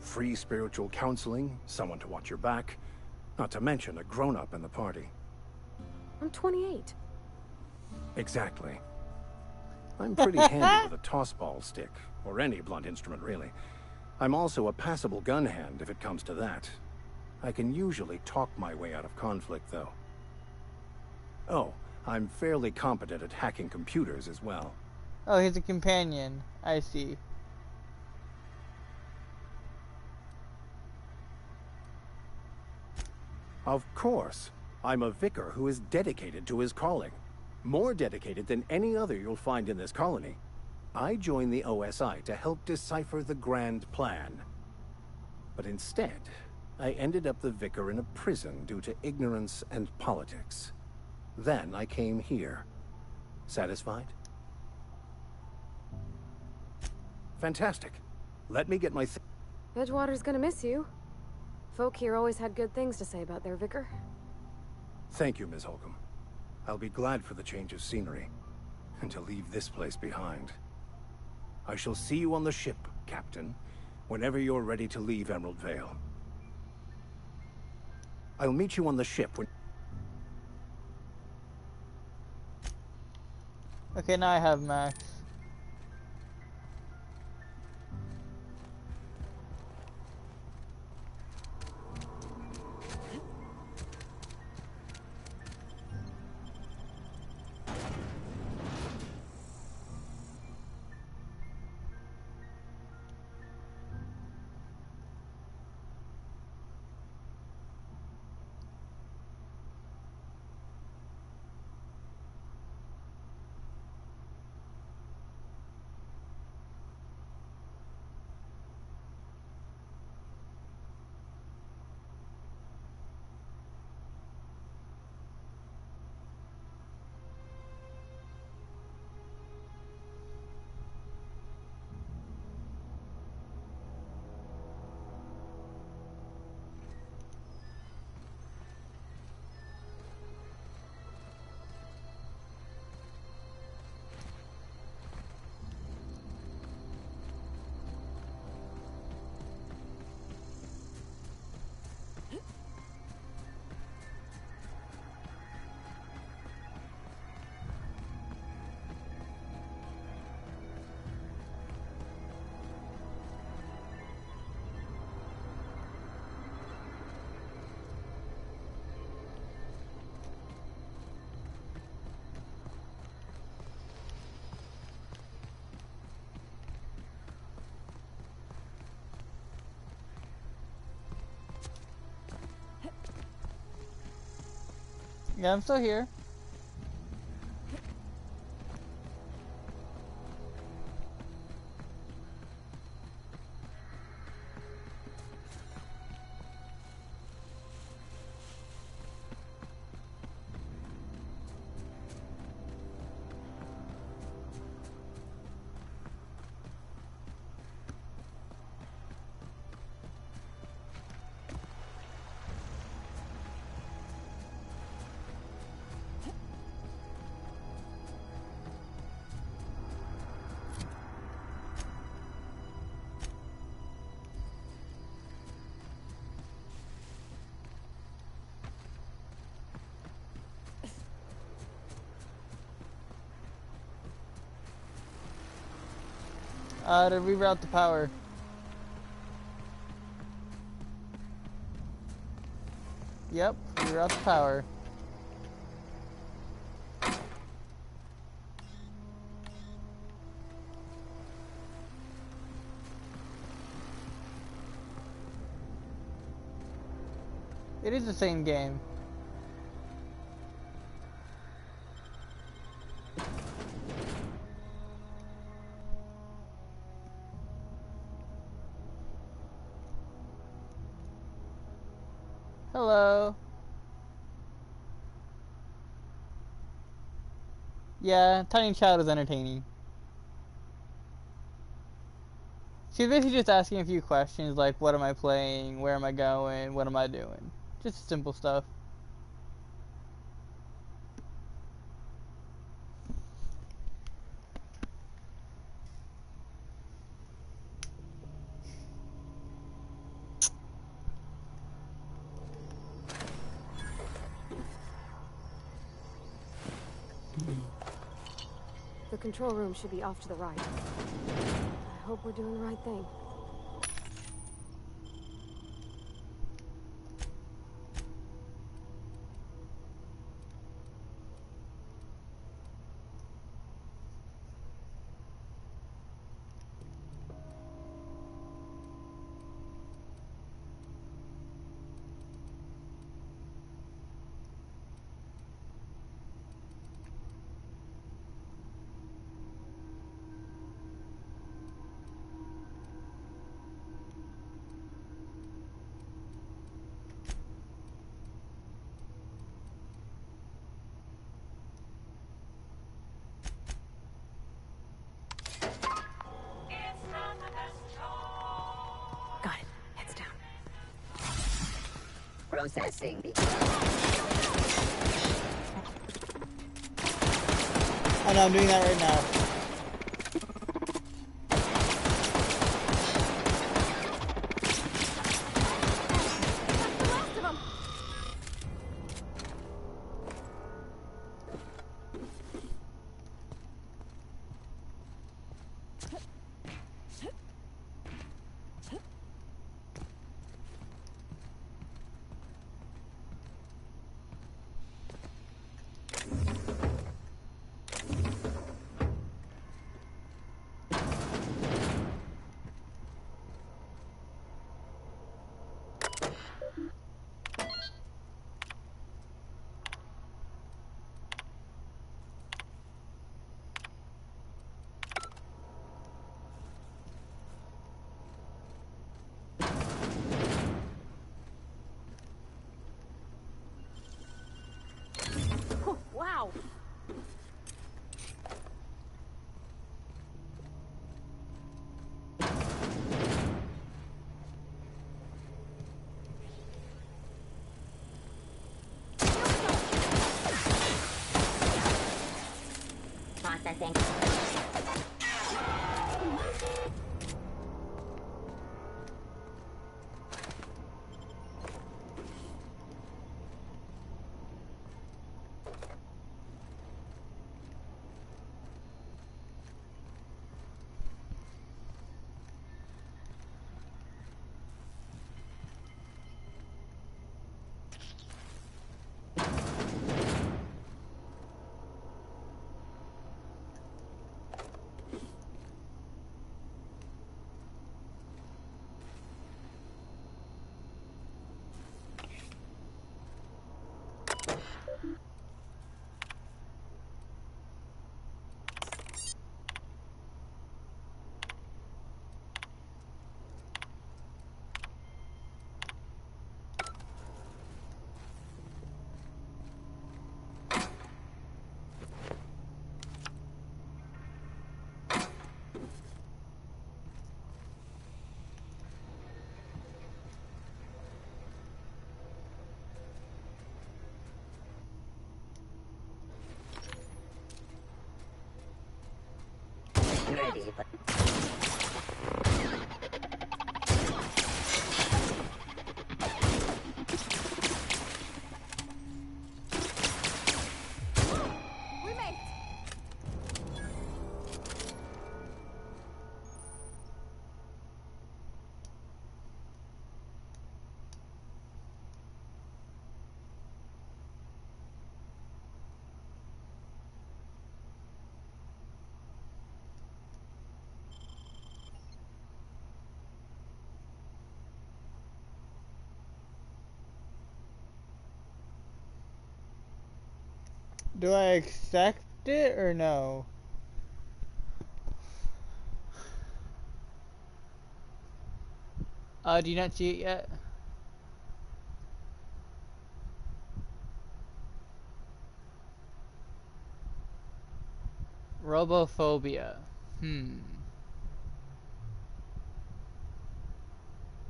Free spiritual counseling, someone to watch your back, not to mention a grown-up in the party. I'm 28. Exactly. I'm pretty handy with a toss-ball stick, or any blunt instrument, really. I'm also a passable gun hand, if it comes to that. I can usually talk my way out of conflict, though. Oh, I'm fairly competent at hacking computers as well. Oh, he's a companion. I see. Of course. I'm a vicar who is dedicated to his calling. More dedicated than any other you'll find in this colony. I joined the OSI to help decipher the grand plan. But instead, I ended up the vicar in a prison due to ignorance and politics. Then I came here. Satisfied? Fantastic. Let me get my Edgewater's gonna miss you. Folk here always had good things to say about their vicar. Thank you, Ms. Holcomb. I'll be glad for the change of scenery, and to leave this place behind. I shall see you on the ship, Captain, whenever you're ready to leave Emerald Vale. I'll meet you on the ship when... Okay, now I have Max. Yeah, I'm still here. To reroute the power. Yep, reroute the power. It is the same game. Hello. Yeah, Tiny Child is entertaining. She's basically just asking a few questions like, what am I playing, where am I going, what am I doing? Just simple stuff. The control room should be off to the right. I hope we're doing the right thing. Got it. Heads down. Processing. I know, I'm doing that right now. Wow. Processing. Ready, but... Do I accept it or no? Do you not see it yet? Robophobia.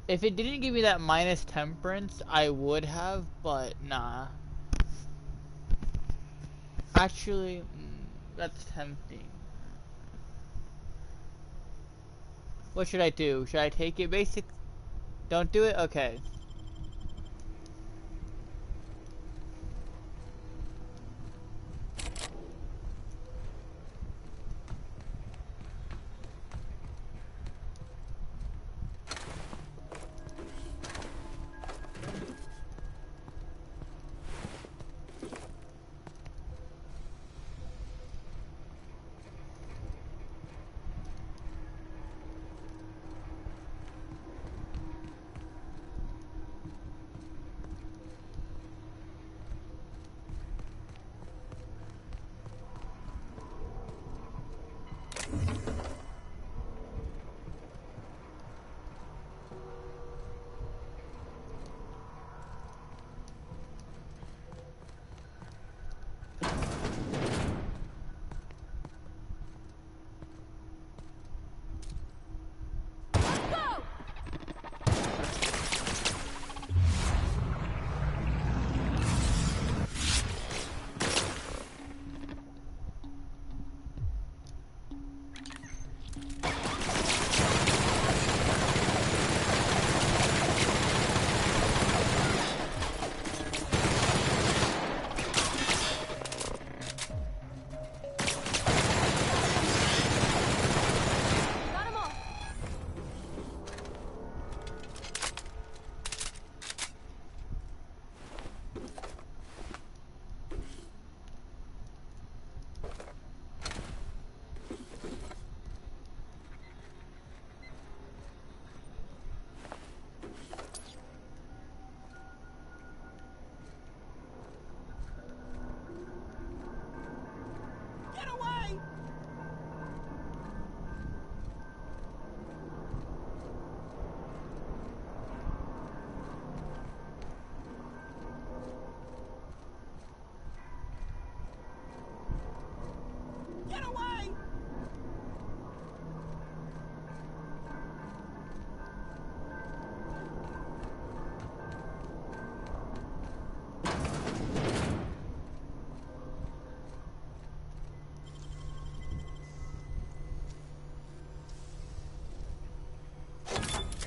If it didn't give me that minus temperance, I would have, but nah. Actually, that's tempting. What should I do? Should I take it basic? Don't do it? Okay.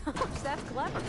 Gosh, that's clever.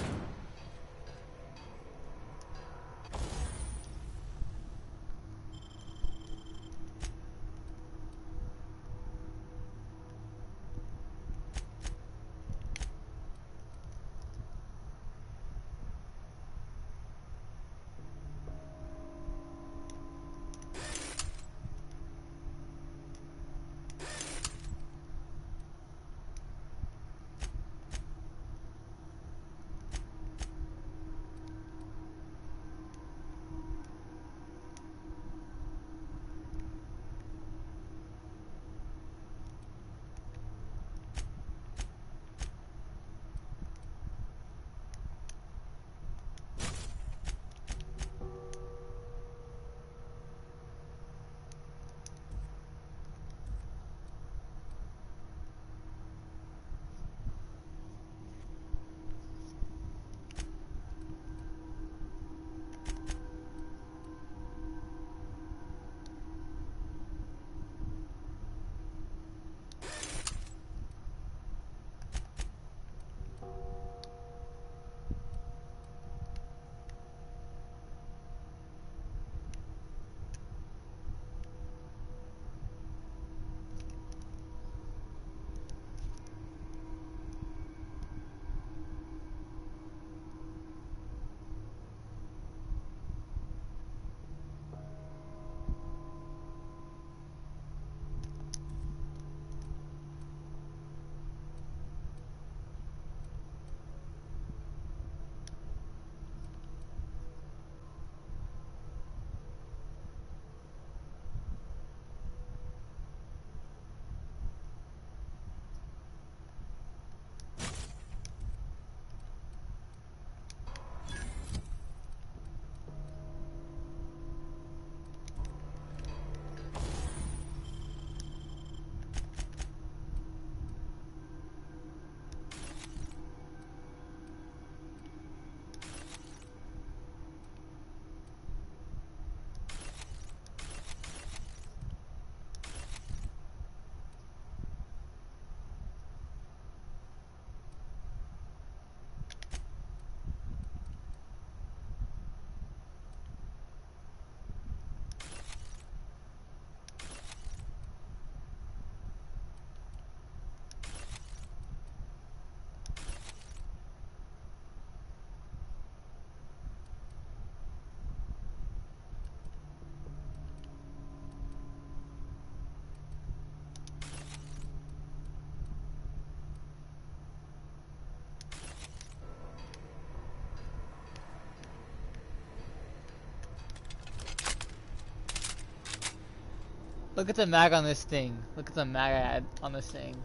Look at the mag on this thing. Look at the mag I had on this thing.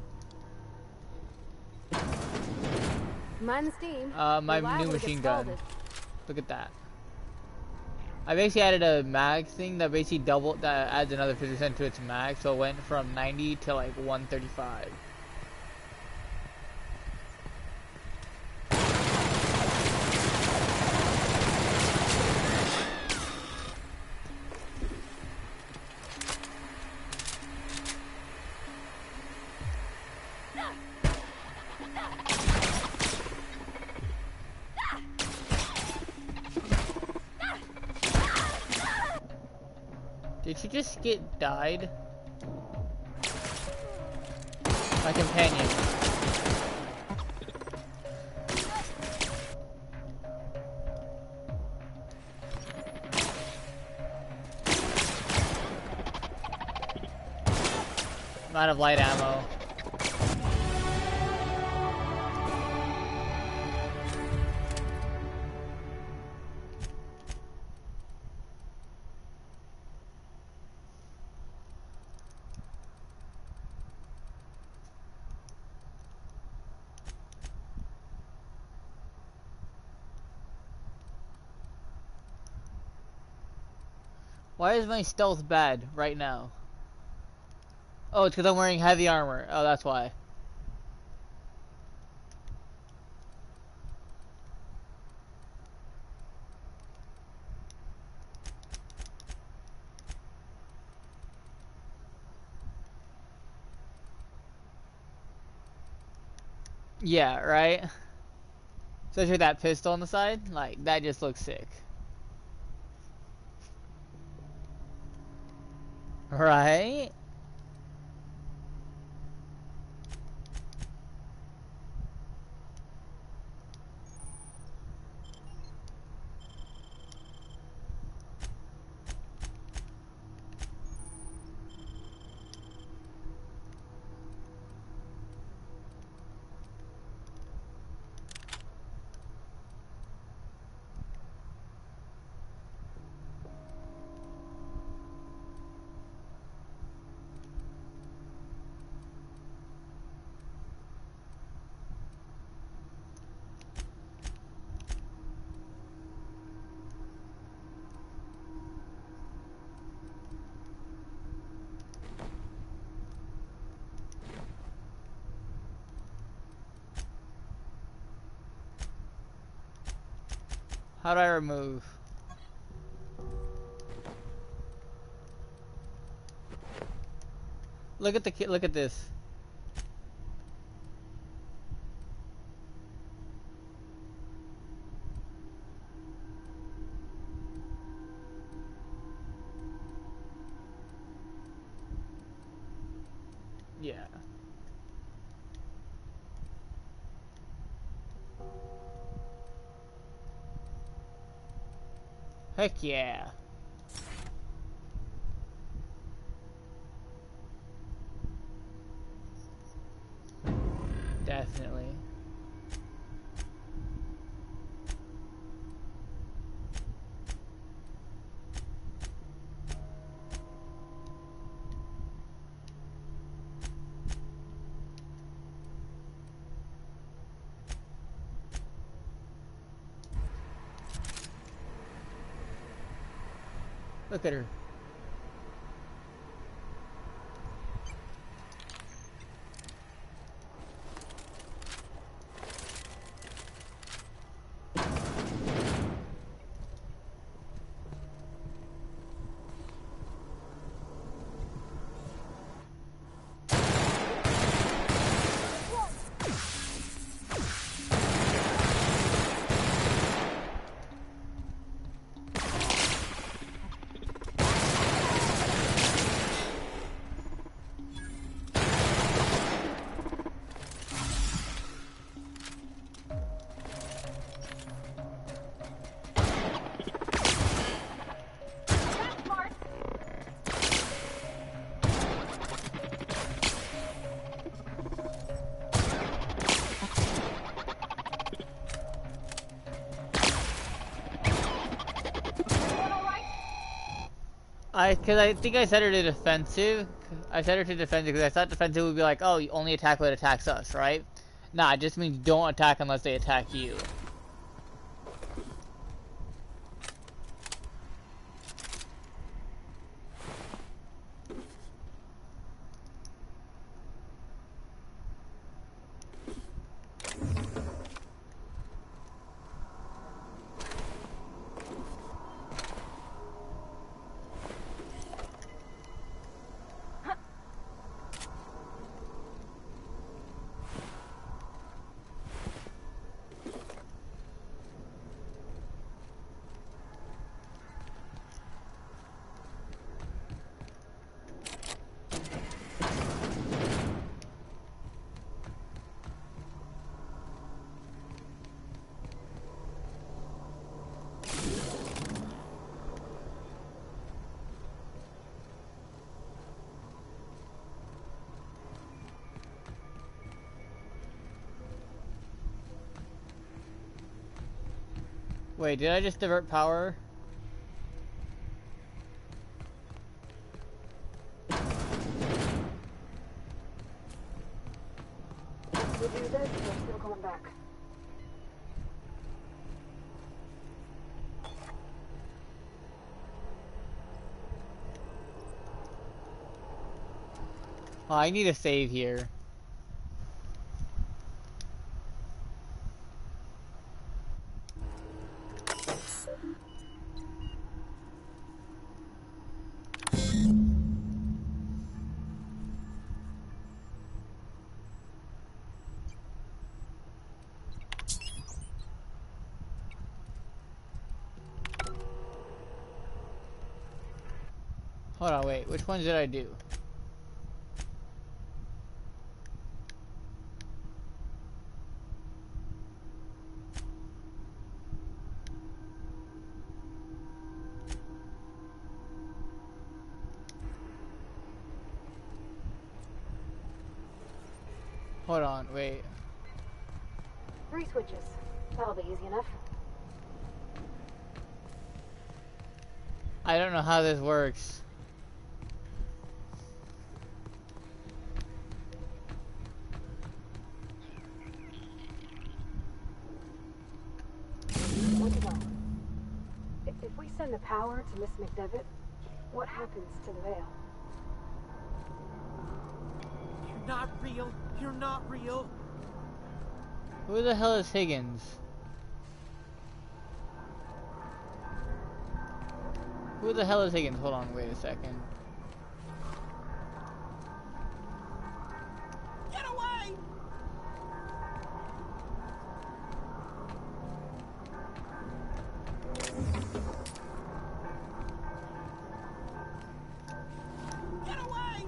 Mind the steam. My new machine gun. Look at that. I basically added a mag thing that basically that adds another 50% to its mag, so it went from 90 to like 135. Did she just get died? My companion. I'm out of light ammo. Why is my stealth bad right now? Oh, it's because I'm wearing heavy armor. Oh, that's why. Yeah, right? Especially with that pistol on the side. Like, that just looks sick. Right? How do I remove? Look at the look at this. Yeah. Heck yeah. Definitely. Look at her. Cause I think I set her to defensive. I set her to defensive because I thought defensive would be like, oh, you only attack when it attacks us, right? Nah, it just means don't attack unless they attack you. Wait, did I just divert power? We do this, we're still going back. Oh, I need a save here. Hold on, wait, which ones did I do? Hold on, wait. 3 switches. That'll be easy enough. I don't know how this works. What do you know? If we send the power to Miss McDevitt, what happens to the veil? You're not real. You're not real. Who the hell is Higgins? Who the hell is Higgins? Hold on, wait a second. Get away! Get away!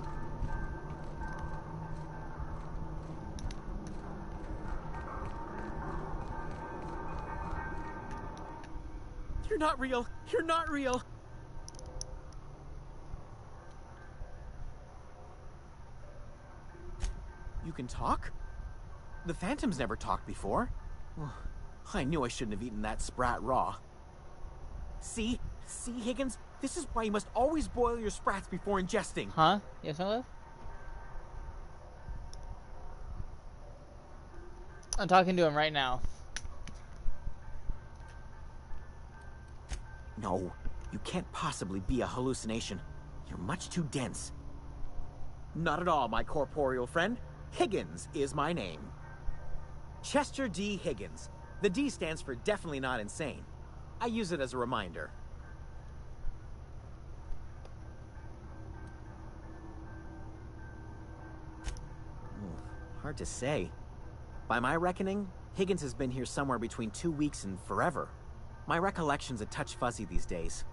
You're not real. You're not real. You can talk? The Phantom's never talked before. I knew I shouldn't have eaten that sprat raw. See? See, Higgins? This is why you must always boil your sprats before ingesting. Huh? Yes, my love? I'm talking to him right now. No, you can't possibly be a hallucination. You're much too dense. Not at all, my corporeal friend. Higgins is my name. Chester D. Higgins. The D stands for definitely not insane. I use it as a reminder. Hard to say. By my reckoning, Higgins has been here somewhere between 2 weeks and forever. My recollection's a touch fuzzy these days.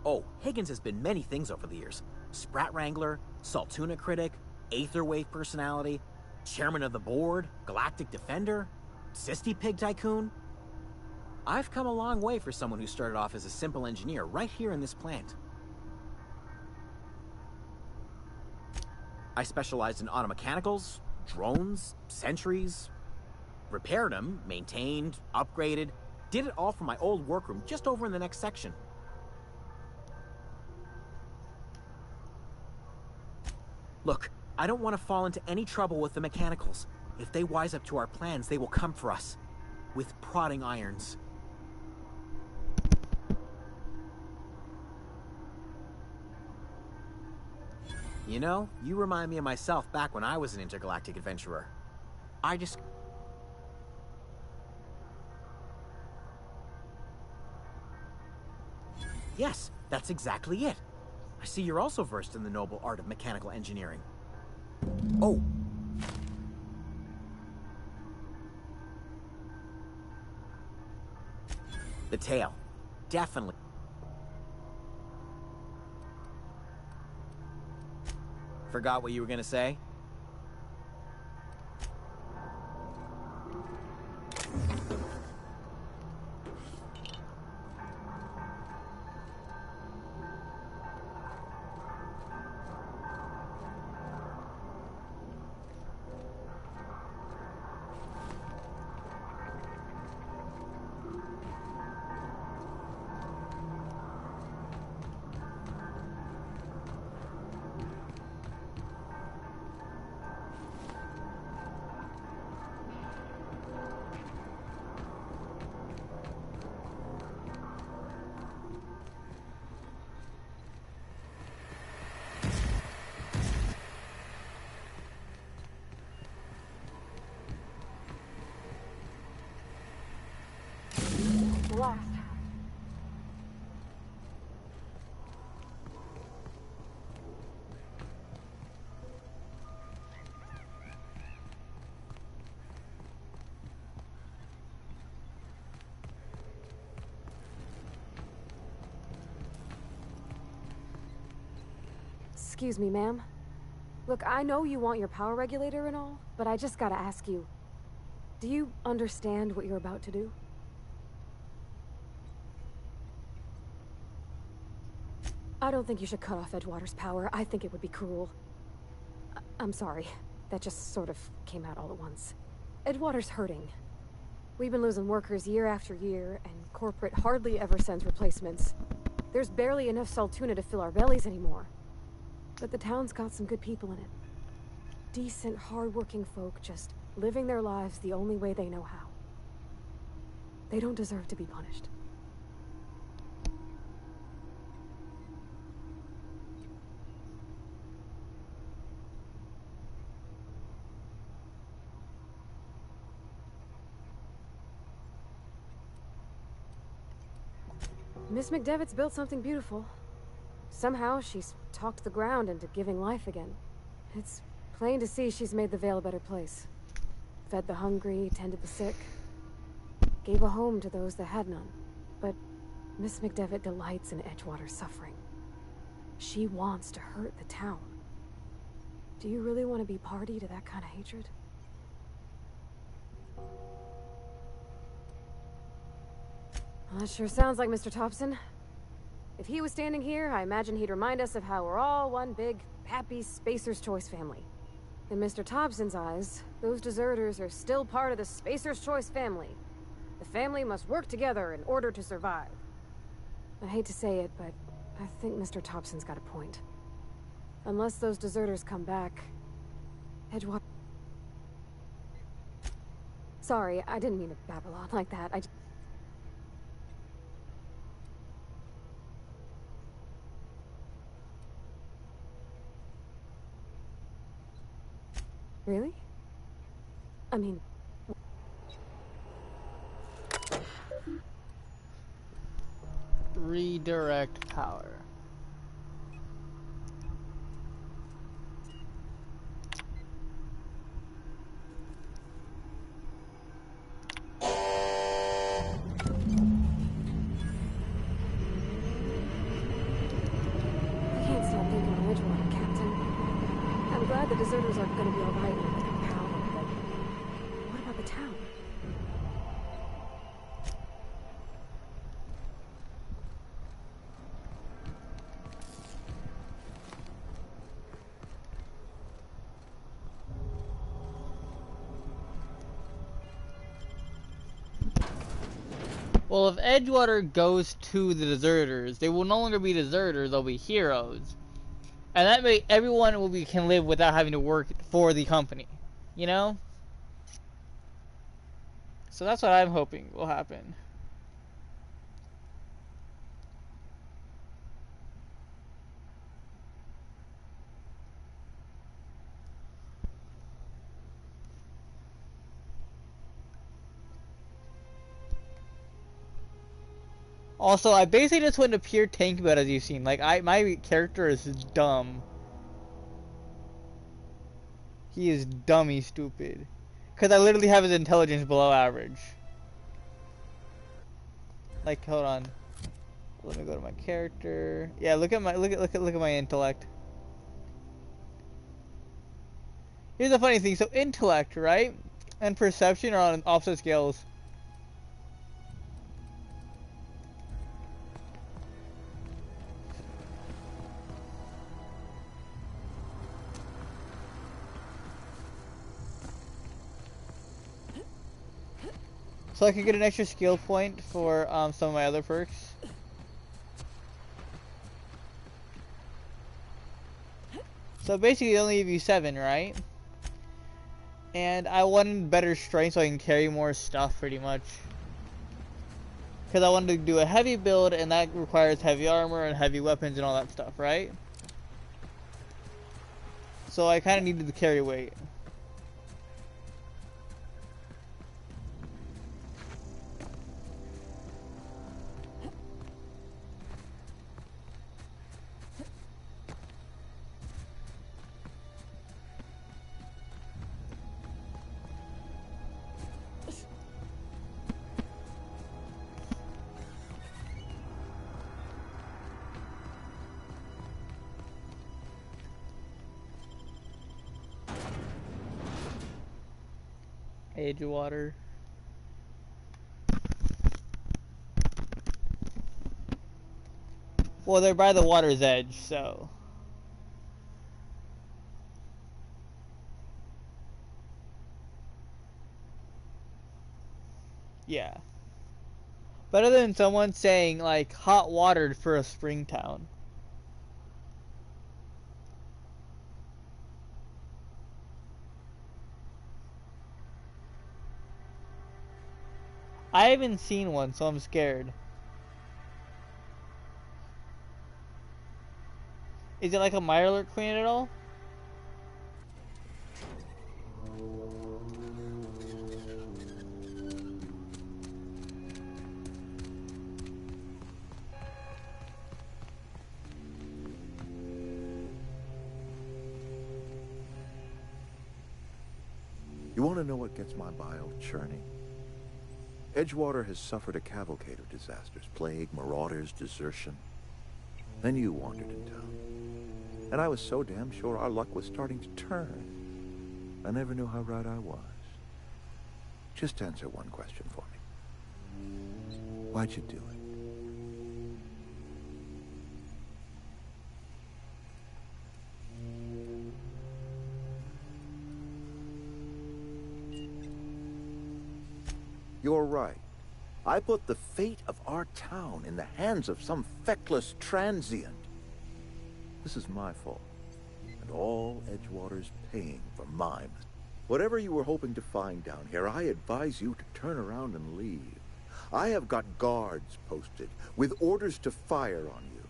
Oh, Higgins has been many things over the years. Sprat Wrangler, Saltuna Critic, Aetherwave Personality, Chairman of the Board, Galactic Defender, Sisty Pig Tycoon. I've come a long way for someone who started off as a simple engineer right here in this plant. I specialized in automechanicals, drones, sentries, repaired them, maintained, upgraded, Did it all from my old workroom, just over in the next section. Look, I don't want to fall into any trouble with the mechanicals. If they wise up to our plans, they will come for us. With prodding irons. You know, you remind me of myself back when I was an intergalactic adventurer. I just... Yes, that's exactly it. I see you're also versed in the noble art of mechanical engineering. Oh. The tail. Definitely. Forgot what you were gonna say? Lost. Excuse me, ma'am. Look, I know you want your power regulator and all, but I just gotta ask you, do you understand what you're about to do? I don't think you should cut off Edgewater's power. I think it would be cruel. I'm sorry. That just sort of came out all at once. Edgewater's hurting. We've been losing workers year after year, and corporate hardly ever sends replacements. There's barely enough Saltuna to fill our bellies anymore. But the town's got some good people in it. Decent, hard-working folk just living their lives the only way they know how. They don't deserve to be punished. Miss McDevitt's built something beautiful. Somehow, she's talked the ground into giving life again. It's plain to see she's made the Vale a better place. Fed the hungry, tended the sick. Gave a home to those that had none. But Miss McDevitt delights in Edgewater's suffering. She wants to hurt the town. Do you really want to be party to that kind of hatred? Well, that sure sounds like Mr. Thompson. If he was standing here, I imagine he'd remind us of how we're all one big, happy Spacer's Choice family. In Mr. Thompson's eyes, those deserters are still part of the Spacer's Choice family. The family must work together in order to survive. I hate to say it, but I think Mr. Thompson's got a point. Unless those deserters come back, Edgewater... Sorry, I didn't mean to babble on like that. Really? I mean... Redirect power. The deserters are gonna be alright with their power, but what about the town? Well, if Edgewater goes to the deserters, they will no longer be deserters, they'll be heroes. And that way everyone can live without having to work for the company. You know? So that's what I'm hoping will happen. Also, I basically just went to pure tank mode, as you've seen. Like, my character is dumb. He is dummy stupid. Because I literally have his intelligence below average. Like, hold on. Let me go to my character. Yeah, look at my intellect. Here's the funny thing. So intellect, right, and perception are on opposite scales. So I could get an extra skill point for some of my other perks. So basically they only give you 7, right? And I wanted better strength so I can carry more stuff pretty much. Because I wanted to do a heavy build and that requires heavy armor and heavy weapons and all that stuff, right? So I kind of needed the carry weight. Edgewater. Well, they're by the water's edge, so. Yeah. Better than someone saying, like, hot water for a spring town. I haven't seen one, so I'm scared. Is it like a Mirelurk Queen at all? You want to know what gets my bile churning? Edgewater has suffered a cavalcade of disasters. Plague, marauders, desertion. Then you wandered in town. And I was so damn sure our luck was starting to turn. I never knew how right I was. Just answer one question for me. Why'd you do it? You're right. I put the fate of our town in the hands of some feckless transient. This is my fault. And all Edgewater's paying for mine. Whatever you were hoping to find down here, I advise you to turn around and leave. I have got guards posted with orders to fire on you.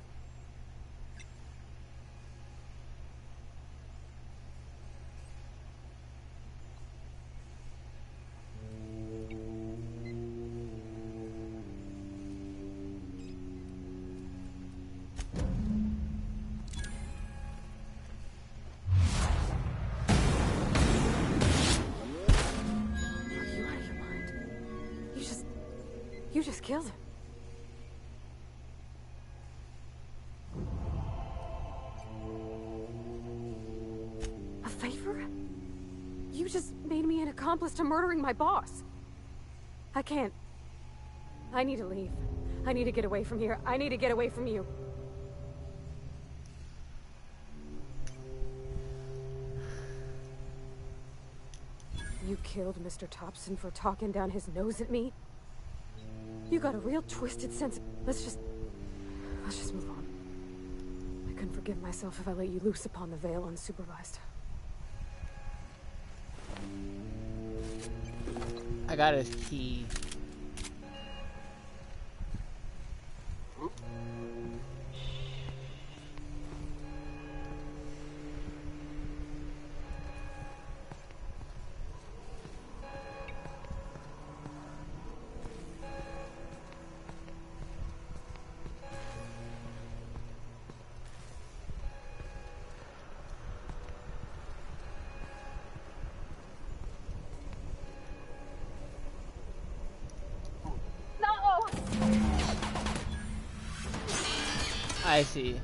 You just killed him. A favor? You just made me an accomplice to murdering my boss. I can't. I need to leave. I need to get away from here. I need to get away from you. You killed Mr. Thompson for talking down his nose at me? You got a real twisted sense of... Let's just move on. I couldn't forgive myself if I let you loose upon the Veil unsupervised. I got his key. I see.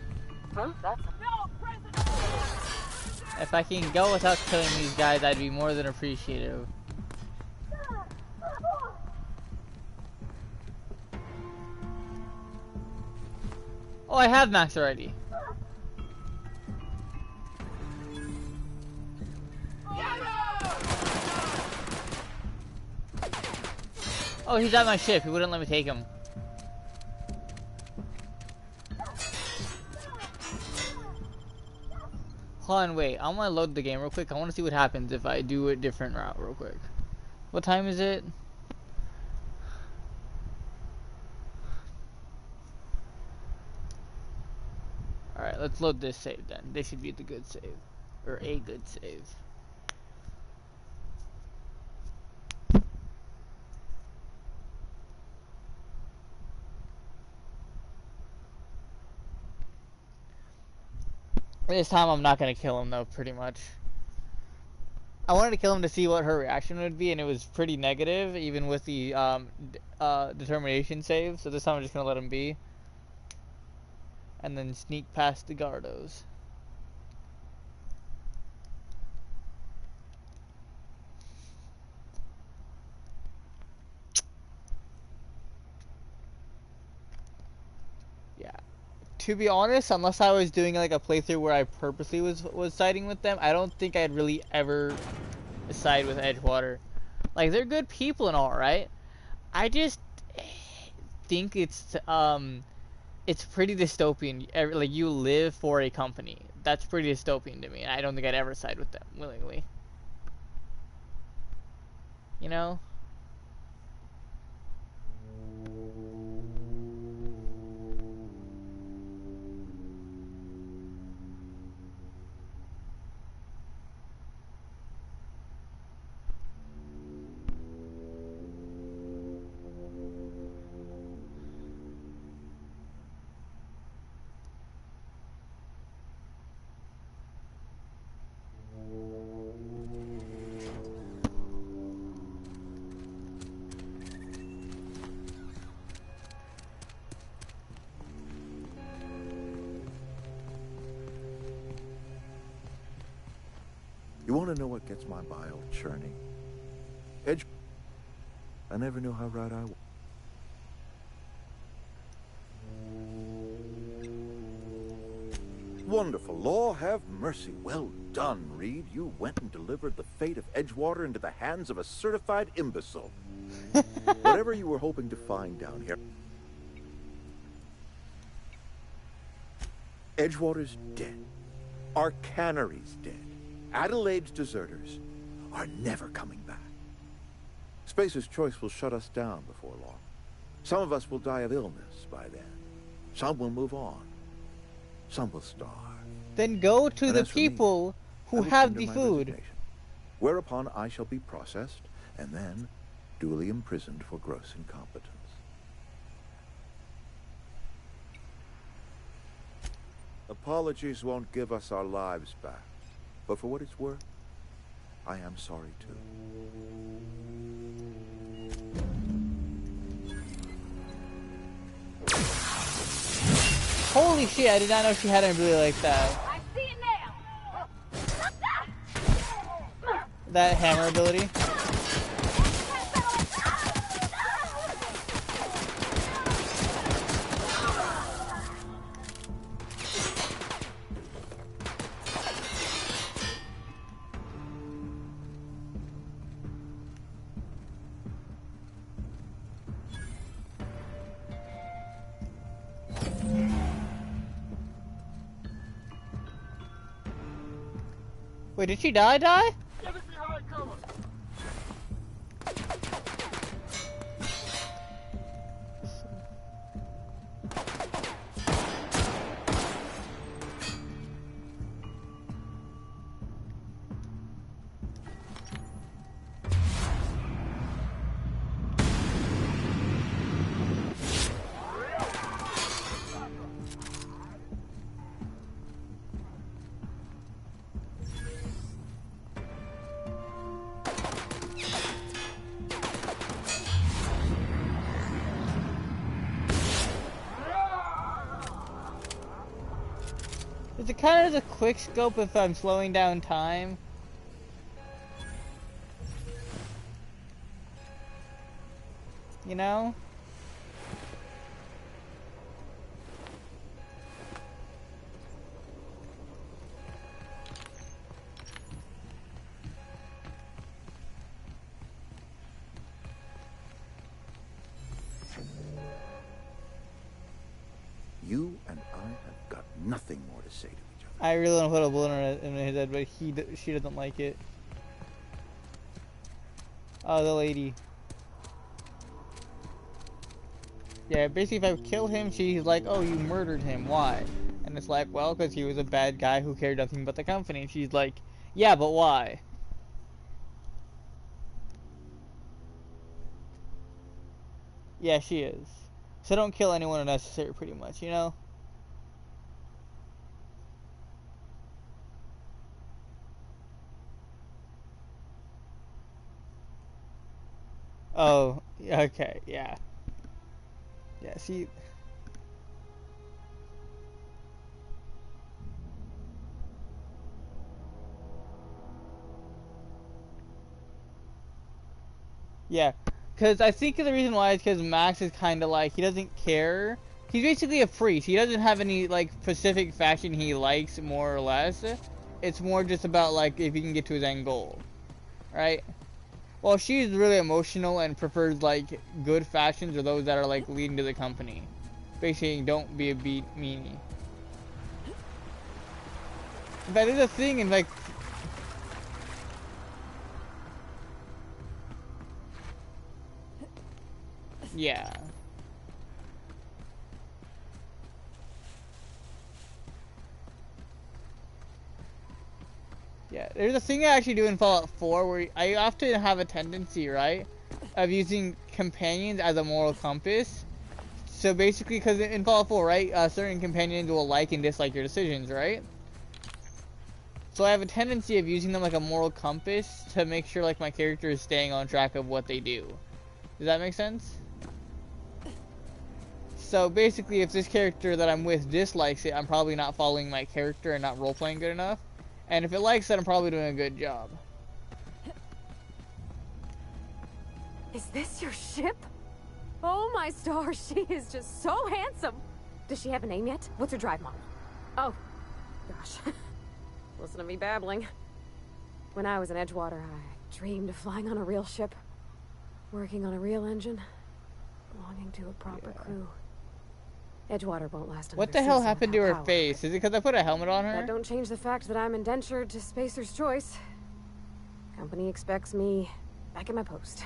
If I can go without killing these guys, I'd be more than appreciative. Oh, I have Max already. Oh, he's at my ship. He wouldn't let me take him. Hold on, wait. I want to load the game real quick. I want to see what happens if I do a different route real quick. What time is it? Alright, let's load this save then. This should be the good save. Or a good save. This time I'm not gonna kill him though, pretty much. I wanted to kill him to see what her reaction would be, and it was pretty negative, even with the determination save. So this time I'm just gonna let him be, and then sneak past the Gardos. To be honest, unless I was doing like a playthrough where I purposely was siding with them, I don't think I'd really ever side with Edgewater. Like, they're good people and all, right? I just think it's pretty dystopian. Like, you live for a company. That's pretty dystopian to me, and I don't think I'd ever side with them willingly. You know? You want to know what gets my bile churning? I never knew how right I was. Wonderful. Law have mercy. Well done, Reed. You went and delivered the fate of Edgewater into the hands of a certified imbecile. Whatever you were hoping to find down here. Edgewater's dead. Our cannery's dead. Adelaide's deserters are never coming back. Spacer's Choice will shut us down before long. Some of us will die of illness by then. Some will move on. Some will starve. Then go to the people who have the food. Whereupon I shall be processed and then duly imprisoned for gross incompetence. Apologies won't give us our lives back. But for what it's worth, I am sorry too. Holy shit, I did not know she had an ability like that. I see it now. That hammer ability. Wait, did she die? Get it behind cover! Is it kind of a quick scope if I'm slowing down time? You know? You and I have got nothing more to say to each other. I really want to put a balloon in his head, but she doesn't like it. Oh, the lady. Yeah, basically if I kill him, she's like, oh, you murdered him, why? And it's like, well, because he was a bad guy who cared nothing but the company. And she's like, yeah, but why? Yeah, she is. So don't kill anyone unnecessary, pretty much, you know? Oh, okay, yeah. Yeah, see... Yeah, because I think the reason why is because Max is kind of like, he doesn't care. He's basically a priest. He doesn't have any, like, specific faction he likes, more or less. It's more just about, like, if he can get to his end goal. Right? Well, she's really emotional and prefers, like, good factions or those that are, like, leading to the company. Basically, don't be a meanie. In fact, there's a thing in, like... Yeah. Yeah, there's a thing I actually do in Fallout 4 where I often have a tendency, right, of using companions as a moral compass. So basically, because in Fallout 4, right, certain companions will like and dislike your decisions, right? So I have a tendency of using them like a moral compass to make sure, like, my character is staying on track of what they do. Does that make sense? So basically, if this character that I'm with dislikes it, I'm probably not following my character and not role-playing good enough. And if it likes it, I'm probably doing a good job. Is this your ship? Oh my stars, she is just so handsome. Does she have a name yet? What's her drive model? Oh, gosh. Listen to me babbling. When I was in Edgewater, I dreamed of flying on a real ship, working on a real engine, belonging to a proper crew. Edgewater won't last another What the hell season happened to without her power. face? Is it because I put a helmet on her? That don't change the fact that I'm indentured to Spacer's Choice. Company expects me back at my post.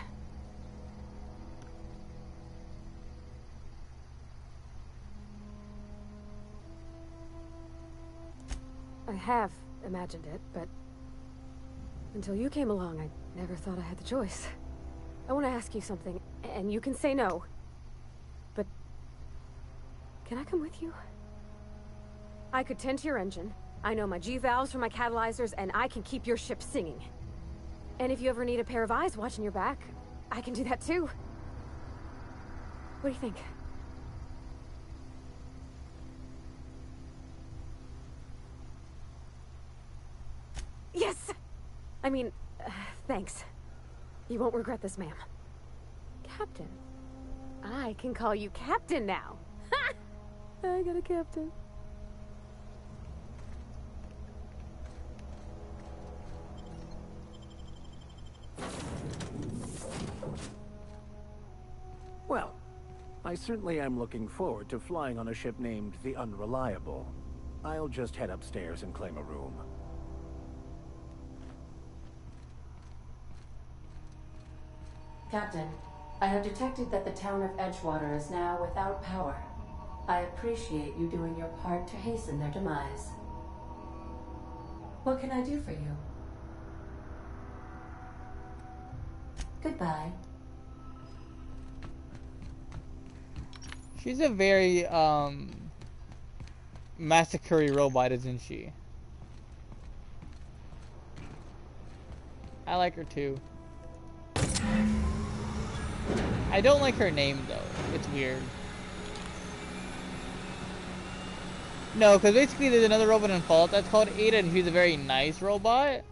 I have imagined it, but until you came along, I never thought I had the choice. I want to ask you something, and you can say no. But can I come with you? I could tend to your engine. I know my G-valves for my catalyzers, and I can keep your ship singing. And if you ever need a pair of eyes watching your back, I can do that too. What do you think? Yes! I mean, thanks. You won't regret this, ma'am. Captain. I can call you Captain now. Ha! I got a captain. Well, I certainly am looking forward to flying on a ship named the Unreliable. I'll just head upstairs and claim a room. Captain, I have detected that the town of Edgewater is now without power. I appreciate you doing your part to hasten their demise. What can I do for you? Goodbye. She's a very, massacre robot, isn't she? I like her too. I don't like her name though. It's weird. No, because basically there's another robot in Fallout that's called Ada, and she's a very nice robot.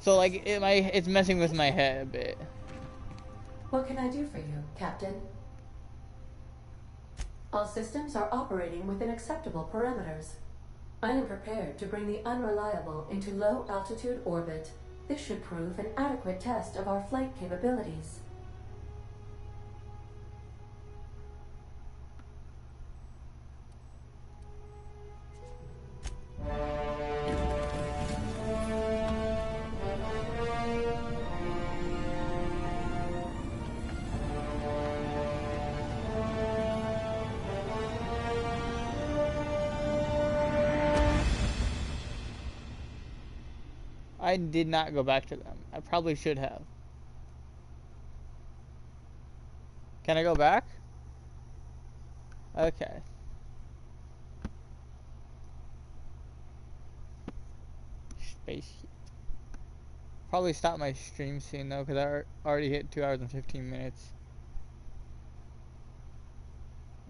So like, it's messing with my head a bit. What can I do for you, Captain? All systems are operating within acceptable parameters. I am prepared to bring the Unreliable into low-altitude orbit. This should prove an adequate test of our flight capabilities. I did not go back to them. I probably should have. Can I go back? Okay. Spaceship. Probably stop my stream soon though, because I already hit 2 hours and 15 minutes.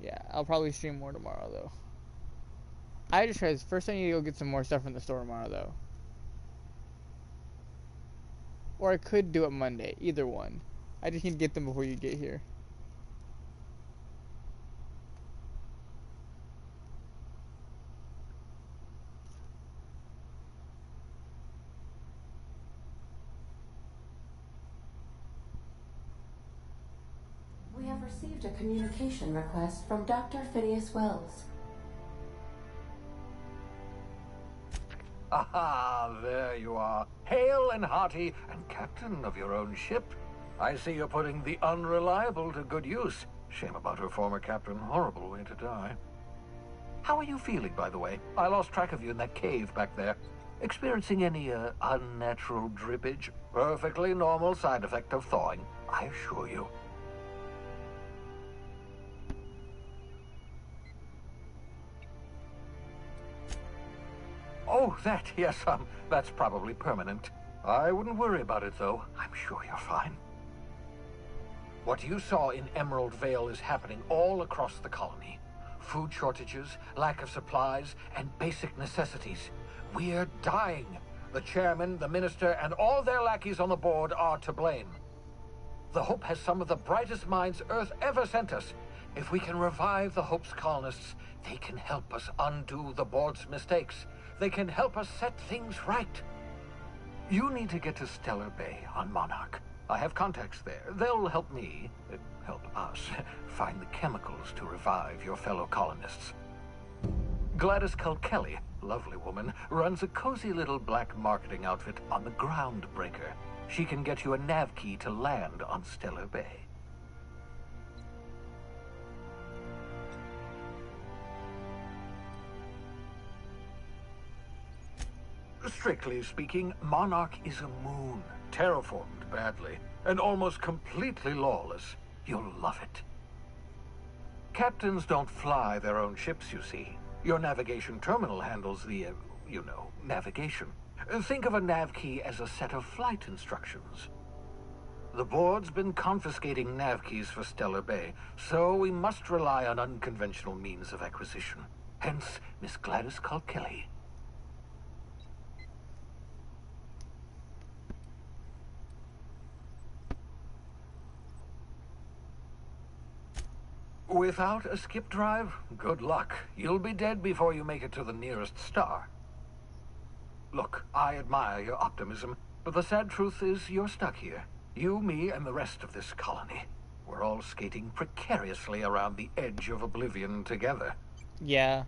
Yeah, I'll probably stream more tomorrow though. I just tried. First I need to go get some more stuff from the store tomorrow though. Or I could do it Monday. Either one. I just need to get them before you get here. We have received a communication request from Dr. Phineas Wells. Aha, there you are. Hale and hearty, and captain of your own ship. I see you're putting the Unreliable to good use. Shame about her former captain. Horrible way to die. How are you feeling, by the way? I lost track of you in that cave back there. Experiencing any, unnatural drippage? Perfectly normal side effect of thawing, I assure you. Oh, that, yes, that's probably permanent. I wouldn't worry about it, though. I'm sure you're fine. What you saw in Emerald Vale is happening all across the colony. Food shortages, lack of supplies, and basic necessities. We're dying. The chairman, the minister, and all their lackeys on the board are to blame. The Hope has some of the brightest minds Earth ever sent us. If we can revive the Hope's colonists, they can help us undo the board's mistakes. They can help us set things right. You need to get to Stellar Bay on Monarch. I have contacts there. They'll help me, help us, find the chemicals to revive your fellow colonists. Gladys Culkelly, lovely woman, runs a cozy little black marketing outfit on the Groundbreaker. She can get you a nav key to land on Stellar Bay. Strictly speaking, Monarch is a moon, terraformed badly, and almost completely lawless. You'll love it. Captains don't fly their own ships, you see. Your navigation terminal handles the, navigation. Think of a nav key as a set of flight instructions. The board's been confiscating nav keys for Stellar Bay, so we must rely on unconventional means of acquisition. Hence, Miss Gladys Culkelly. Without a skip drive, good luck. You'll be dead before you make it to the nearest star. Look, I admire your optimism, but the sad truth is you're stuck here. You, me, and the rest of this colony. We're all skating precariously around the edge of oblivion together. Yeah.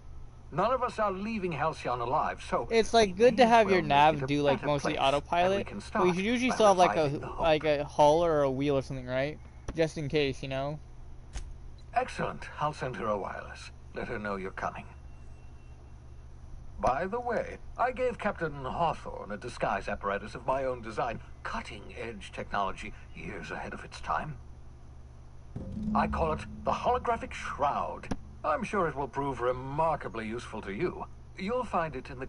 None of us are leaving Halcyon alive, so... It's like good to have your nav do like mostly autopilot, but you should usually still have like a hull or a wheel or something, right? just in case, you know? Excellent. I'll send her a wireless. Let her know you're coming. By the way, I gave Captain Hawthorne a disguise apparatus of my own design. Cutting-edge technology, years ahead of its time. I call it the Holographic Shroud. I'm sure it will prove remarkably useful to you. You'll find it in the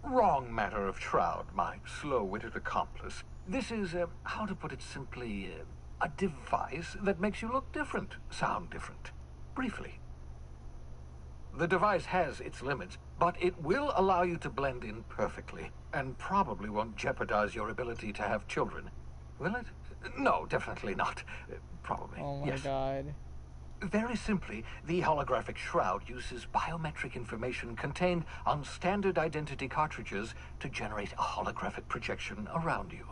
Wrong matter of Shroud, my slow-witted accomplice. This is, how to put it simply, a device that makes you look different, sound different. Briefly. The device has its limits, but it will allow you to blend in perfectly, and probably won't jeopardize your ability to have children. Will it? No, definitely not. Probably, Oh my yes. god. Very simply, the holographic shroud uses biometric information contained on standard identity cartridges to generate a holographic projection around you.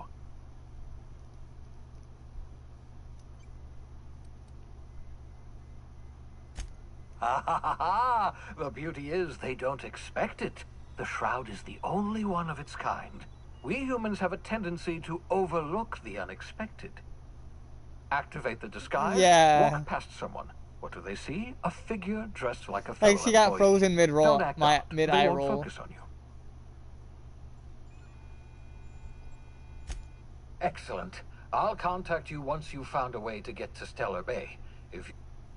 Ha ha ha ha! The beauty is they don't expect it. The shroud is the only one of its kind. We humans have a tendency to overlook the unexpected. Activate the disguise, Yeah. walk past someone. What do they see? A figure dressed like a fellow Like she got employee. frozen mid-roll, Don't act my out. mid-eye They won't roll. focus on you. Excellent. I'll contact you once you've found a way to get to Stellar Bay.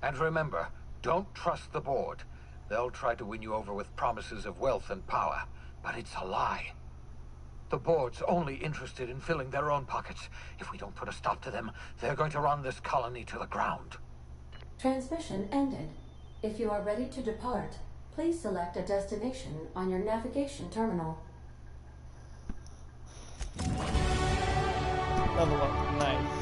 And remember, don't trust the board. They'll try to win you over with promises of wealth and power, but it's a lie. The board's only interested in filling their own pockets. If we don't put a stop to them, they're going to run this colony to the ground. Transmission ended. If you are ready to depart, please select a destination on your navigation terminal. Level up, nice.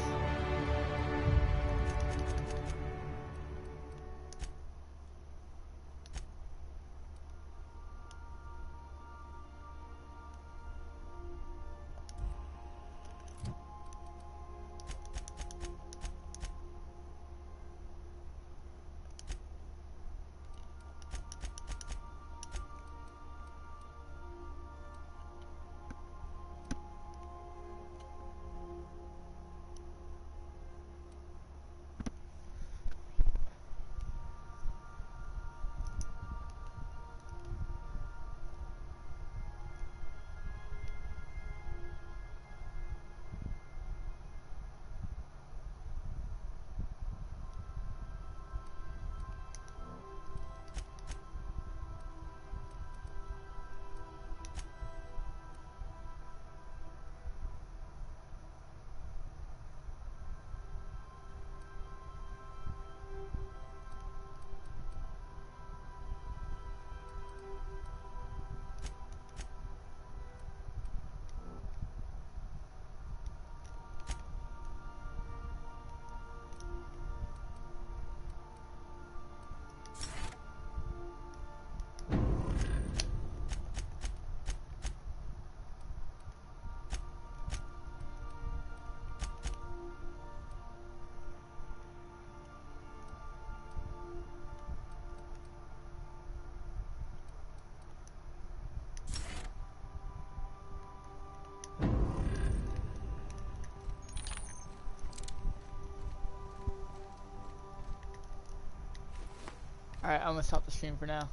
Alright, I'm gonna stop the stream for now.